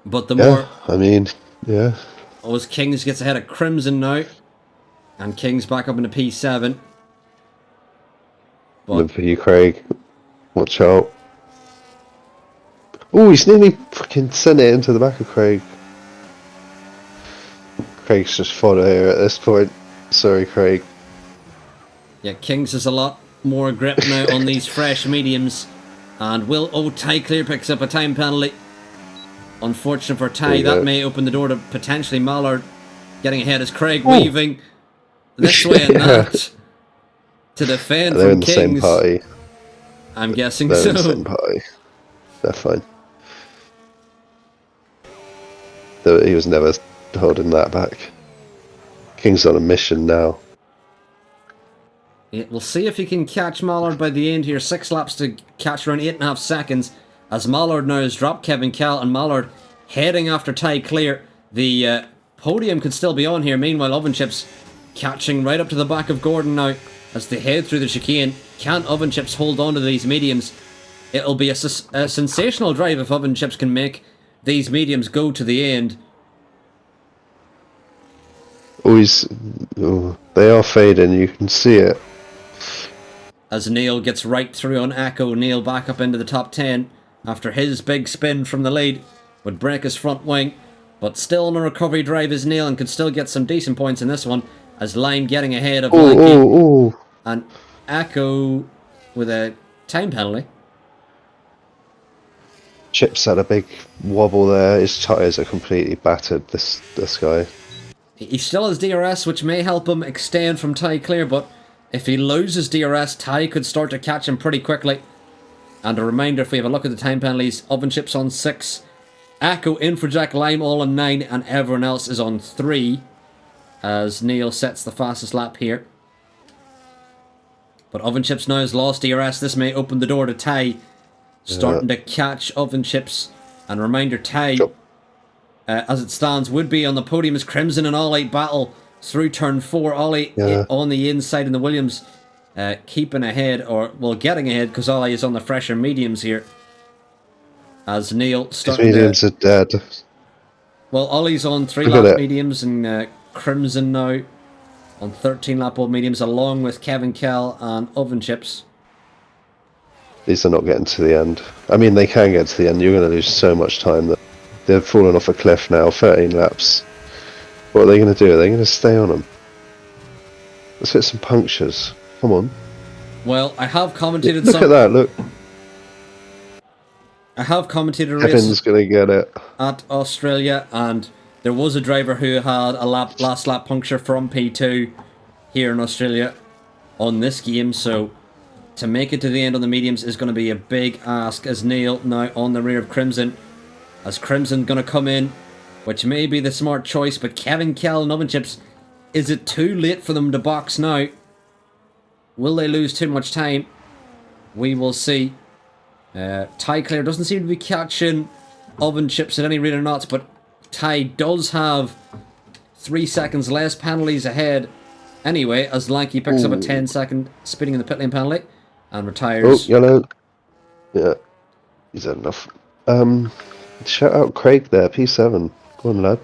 But the more... I mean, yeah. As Kings gets ahead of Crimson now, and Kings back up into P7. Good for you, Craig. Watch out. Oh, he's nearly fucking sent it into the back of Craig. Craig's just fodder here at this point. Sorry, Craig. Yeah, Kings is a lot more grip now on these fresh mediums. And Ty Clear picks up a time penalty. Unfortunate for Ty, that may open the door to potentially Mallard getting ahead as Craig weaving this way and that to defend They're from in the Kings. same party. I'm guessing They're so. in the same party. They're fine. He was never holding that back. King's on a mission now. Yeah, we'll see if he can catch Mallard by the end here. 6 laps to catch around 8.5 seconds. As Mallard now has dropped Kevin Kell, and Mallard heading after Ty Clear. The podium could still be on here. Meanwhile, Oven Chips catching right up to the back of Gordon now as they head through the chicane. Can Oven Chips hold on to these mediums? It'll be a sensational drive if Oven Chips can make these mediums go to the end. They are fading, you can see it. As Neil gets right through on Echo, Neil back up into the top 10 after his big spin from the lead would break his front wing, but still on a recovery drive is Neil and could still get some decent points in this one as Lime getting ahead of Lanky and Echo with a time penalty. Chips had a big wobble there. His tyres are completely battered, this guy. He still has DRS, which may help him extend from Ty Clear, but if he loses DRS, Ty could start to catch him pretty quickly. And a reminder, if we have a look at the time penalties, Oven Chips on 6, Echo, Infrajack, Lime all on 9, and everyone else is on 3, as Neil sets the fastest lap here. But Oven Chips now has lost DRS. This may open the door to Ty starting to catch Oven Chips. And reminder, Ty, as it stands, would be on the podium as Crimson and Ollie battle through turn 4. Ollie on the inside in the Williams, keeping ahead, or well, getting ahead, because Ollie is on the fresher mediums here. As Neil starting mediums are dead. Well, Ollie's on 3-lap mediums, and Crimson now on 13-lap old mediums, along with Kevin Kell and Oven Chips. These are not getting to the end. I mean, they can get to the end. You're going to lose so much time that they've fallen off a cliff now. 13 laps. What are they going to do? Are they going to stay on them? Let's hit some punctures. Come on. Well, I have commentated look at that, look. I have commentated a Kevin's race going to get it at Australia, and there was a driver who had a last lap puncture from P2 here in Australia on this game, so to make it to the end on the mediums is going to be a big ask, as Neil now on the rear of Crimson, as Crimson going to come in, which may be the smart choice, but Kevin Kell and Oven Chips Is it too late for them to box now? Will they lose too much time? We will see. Ty Clare doesn't seem to be catching Oven Chips at any rate or not, but Ty does have 3 seconds less penalties ahead. Anyway, as Lanky picks up a 10-second spinning in the pit lane penalty and retires. Oh, yellow. Yeah, he's had enough. Shout out Craig there, P7. Go on, lad.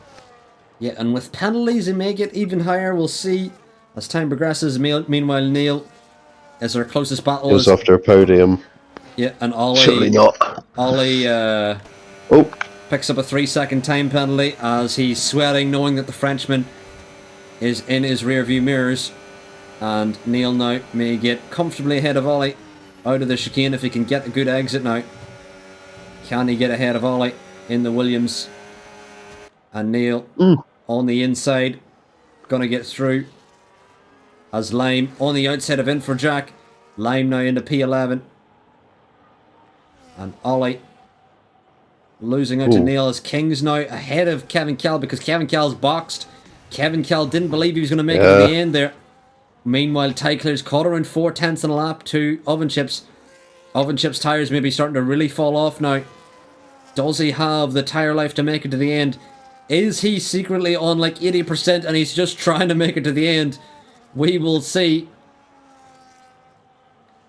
Yeah, and with penalties, it may get even higher. We'll see as time progresses. Meanwhile, Neil is our closest battle. Goes after a podium. Yeah, and Ollie. Surely not. Ollie picks up a 3-second time penalty as he's sweating, knowing that the Frenchman is in his rearview mirrors. And Neil now may get comfortably ahead of Ollie out of the chicane if he can get a good exit now. Can he get ahead of Ollie in the Williams? And Neil on the inside, gonna get through. As Lime on the outside of Infrajack. Lime now into P11. And Ollie losing out to Neil as King's now ahead of Kevin Kell because Kevin Kell's boxed. Kevin Kell didn't believe he was going to make it to the end there. Meanwhile, Ty Clare's caught around 4/10 in a lap to Oven Chips. Oven Chips' tyres may be starting to really fall off now. Does he have the tyre life to make it to the end? Is he secretly on like 80% and he's just trying to make it to the end? We will see.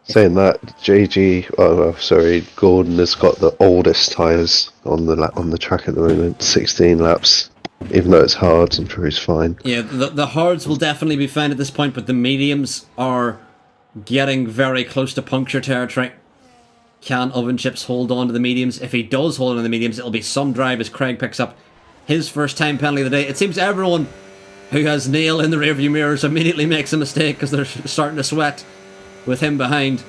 Saying that, Gordon has got the oldest tyres on the track at the moment. 16 laps. Even though it's hard, I'm sure he's fine. Yeah, the hards will definitely be fine at this point, but the mediums are getting very close to puncture territory. Can Oven Chips hold on to the mediums? If he does hold on to the mediums, it'll be some drive as Craig picks up his first time penalty of the day. It seems everyone who has Neil in the rearview mirrors immediately makes a mistake because they're starting to sweat with him behind.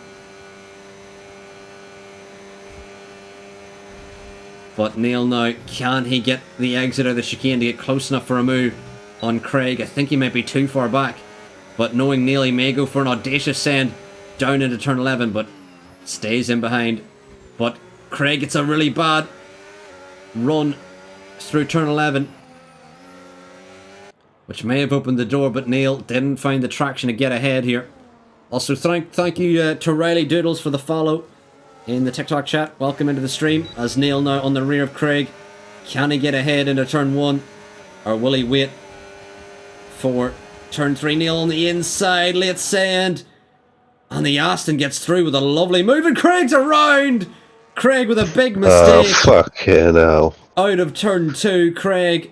But Neil now, can he get the exit out of the chicane to get close enough for a move on Craig? I think he might be too far back. But knowing Neil, he may go for an audacious send down into turn 11, but stays in behind. But Craig gets a really bad run through turn 11, which may have opened the door, but Neil didn't find the traction to get ahead here. Also, thank you to Riley Doodles for the follow in the TikTok chat. Welcome into the stream as Neil now on the rear of Craig. Can he get ahead into turn 1? Or will he wait for turn 3? Neil on the inside, late send. And the Aston gets through with a lovely move and Craig's around! Craig with a big mistake. Oh, fucking hell. Out of turn 2, Craig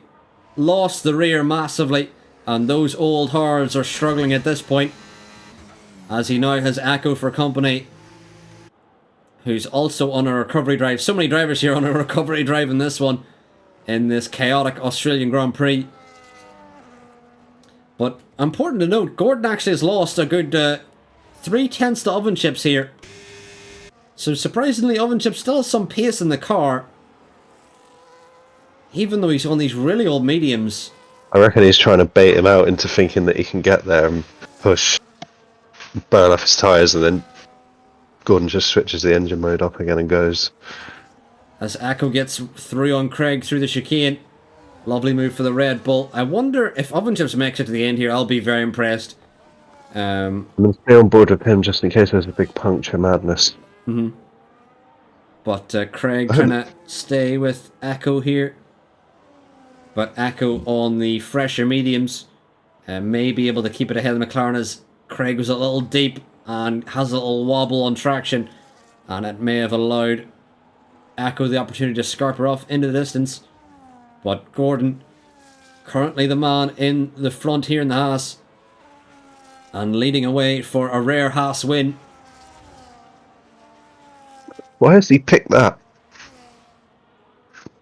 lost the rear massively. And those old hards are struggling at this point. As he now has Echo for company, who's also on a recovery drive. So many drivers here on a recovery drive in this one, in this chaotic Australian Grand Prix. But important to note, Gordon actually has lost a good 3/10 to Oven Chips here. So surprisingly, Oven Chips still has some pace in the car, even though he's on these really old mediums. I reckon he's trying to bait him out into thinking that he can get there and push, burn off his tyres, and then Gordon just switches the engine mode up again and goes. As Echo gets through on Craig through the chicane. Lovely move for the Red Bull. I wonder if Oven Chips makes it to the end here. I'll be very impressed. I'm going to stay on board with him just in case there's a big puncture madness. But Craig trying to stay with Echo here. But Echo on the fresher mediums may be able to keep it ahead of McLaren as Craig was a little deep and has a little wobble on traction, and it may have allowed Echo the opportunity to scarper off into the distance. But Gordon, currently the man in the front here in the Haas, and leading away for a rare Haas win. Why has he picked that?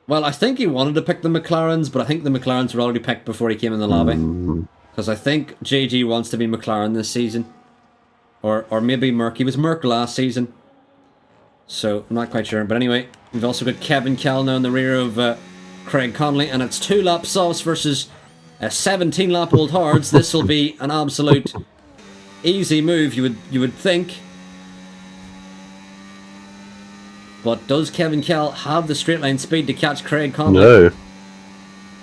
Well, I think he wanted to pick the McLarens, but I think the McLarens were already picked before he came in the lobby. Because I think JG wants to be McLaren this season. Or maybe Merck. He was Merck last season. So, I'm not quite sure. But anyway, we've also got Kevin Kell now in the rear of Craig Connolly. And it's 2-lap softs versus a 17-lap old hards. This will be an absolute easy move, you would think. But does Kevin Kell have the straight line speed to catch Craig Connolly? No.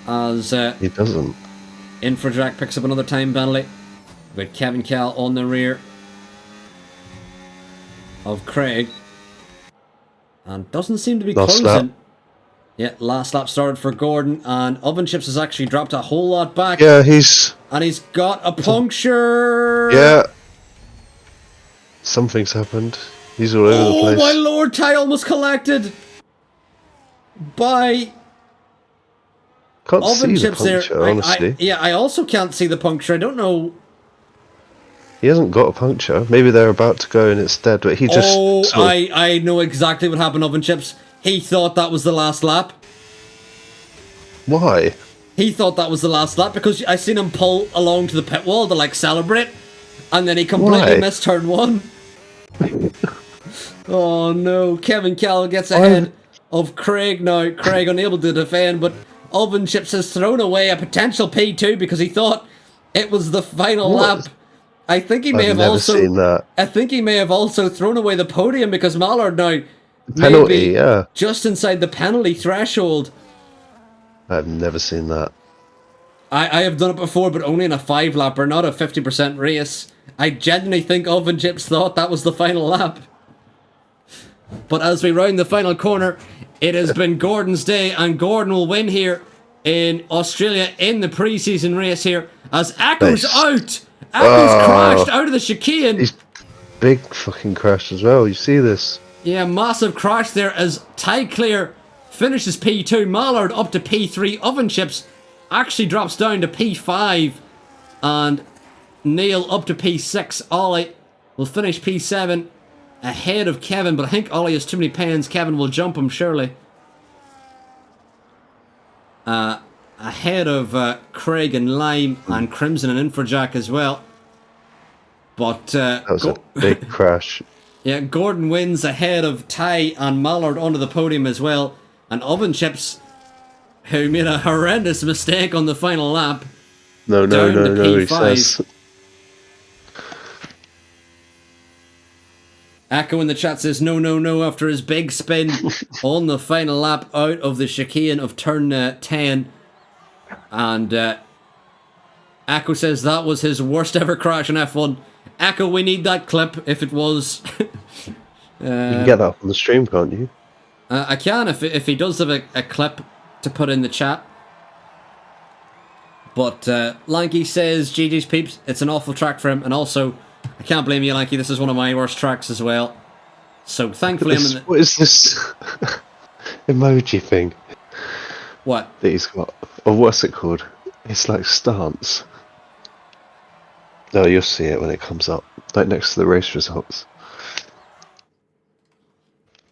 As he doesn't. Infrajack picks up another time penalty. With Kevin Cal on the rear of Craig. And doesn't seem to be Last closing. lap. Yeah, last lap started for Gordon, and Oven Chips has actually dropped a whole lot back. Yeah, he's... And he's got a puncture! Yeah. Something's happened. He's all over the place. Oh my lord, Ty almost collected! By... Can't Oven see the Chips there. puncture, honestly. I also can't see the puncture. I don't know... He hasn't got a puncture. Maybe they're about to go in instead, but he just... Oh, sort of... I know exactly what happened, Oven Chips. He thought that was the last lap. Why? He thought that was the last lap because I seen him pull along to the pit wall to like celebrate, and then he completely Why? missed turn 1. Oh no, Kevin Cal gets ahead of Craig now. Craig unable to defend, but Oven Chips has thrown away a potential P2 because he thought it was the final lap. I think he may have also seen that. I think he may have also thrown away the podium because Mallard now Penalty, yeah. just inside the penalty threshold. I've never seen that. I have done it before, but only in a 5-lapper, not a 50% race. I genuinely think Oven Chips thought that was the final lap. But as we round the final corner, it has been Gordon's day, and Gordon will win here in Australia in the pre-season race here, as Akku's out! Akku's crashed out of the chicane! He's big fucking crash as well, you see this? Yeah, massive crash there as Ty Clear finishes P2, Mallard up to P3, Oven Chips actually drops down to P5, and Neil up to P6. Ollie will finish P7 ahead of Kevin, but I think Ollie has too many pens. Kevin will jump him, surely. Ahead of Craig and Lime and Crimson and Infrajack as well. But That was a big crash. yeah, Gordon wins ahead of Ty and Mallard onto the podium as well. And Oven Chips, who made a horrendous mistake on the final lap. No, down to he P5. says. Akku in the chat says no after his big spin on the final lap out of the chicane of turn 10. And Akku says that was his worst ever crash in F1. Akku, we need that clip if it was. You can get that on the stream, can't you? I can if he does have a clip to put in the chat. But Lanky says, GG's peeps, it's an awful track for him. And also, I can't blame you, Lanky, this is one of my worst tracks as well. So thankfully What is this emoji thing What? that he's got? Or what's it called? It's like stance. No, you'll see it when it comes up. Like next to the race results.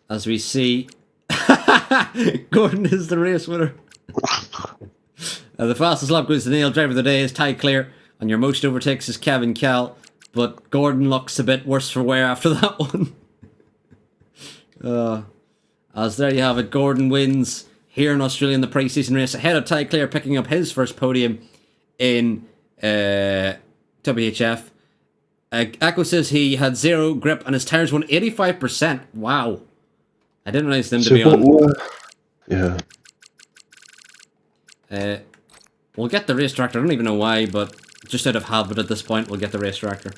As we see, Gordon is the race winner. The fastest lap goes to Neil. Driver of the day is Ty Clear, and your most overtakes is Kevin Cal. But Gordon looks a bit worse for wear after that one. As there you have it, Gordon wins here in Australia in the pre-season race ahead of Ty Clear, picking up his first podium in WHF. Akku says he had 0 grip and his tyres won 85%. Wow. I didn't realise them to be on. Yeah. We'll get the race tractor. I don't even know why, but just out of habit at this point, we'll get the race tractor.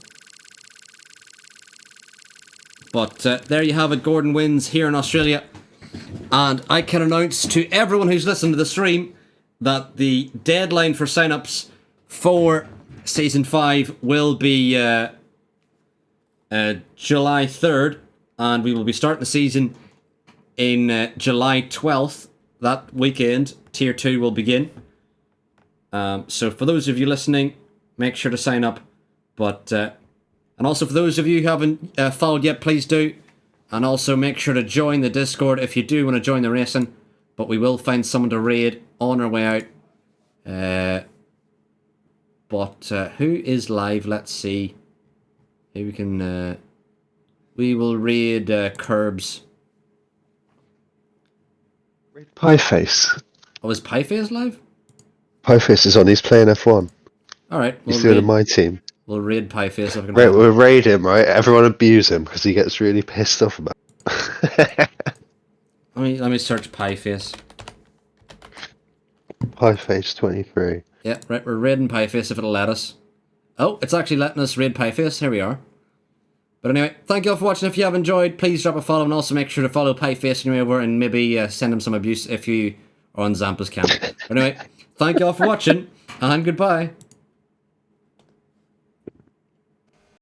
But there you have it. Gordon wins here in Australia. And I can announce to everyone who's listened to the stream that the deadline for sign-ups for Season 5 will be July 3rd. And we will be starting the season in July 12th. That weekend, Tier 2 will begin. So for those of you listening, make sure to sign up. But and also for those of you who haven't followed yet, please do. And also make sure to join the Discord if you do want to join the racing. But we will find someone to raid on our way out. But who is live? Let's see. Here we can. We will raid Curbs. Pieface. Oh, is Pieface live? Pieface is on. He's playing F1. All right. He's still in my team. We'll raid Pieface. Right, we'll raid him, right? Everyone abuse him because he gets really pissed off about it. Let me search Pieface. Pieface 23. Yeah, right, we're raiding Pieface if it'll let us. Oh, it's actually letting us raid Pieface. Here we are. But anyway, thank you all for watching. If you have enjoyed, please drop a follow and also make sure to follow Pieface when you're over and maybe send him some abuse if you are on Zampa's camp. But anyway, thank you all for watching and goodbye.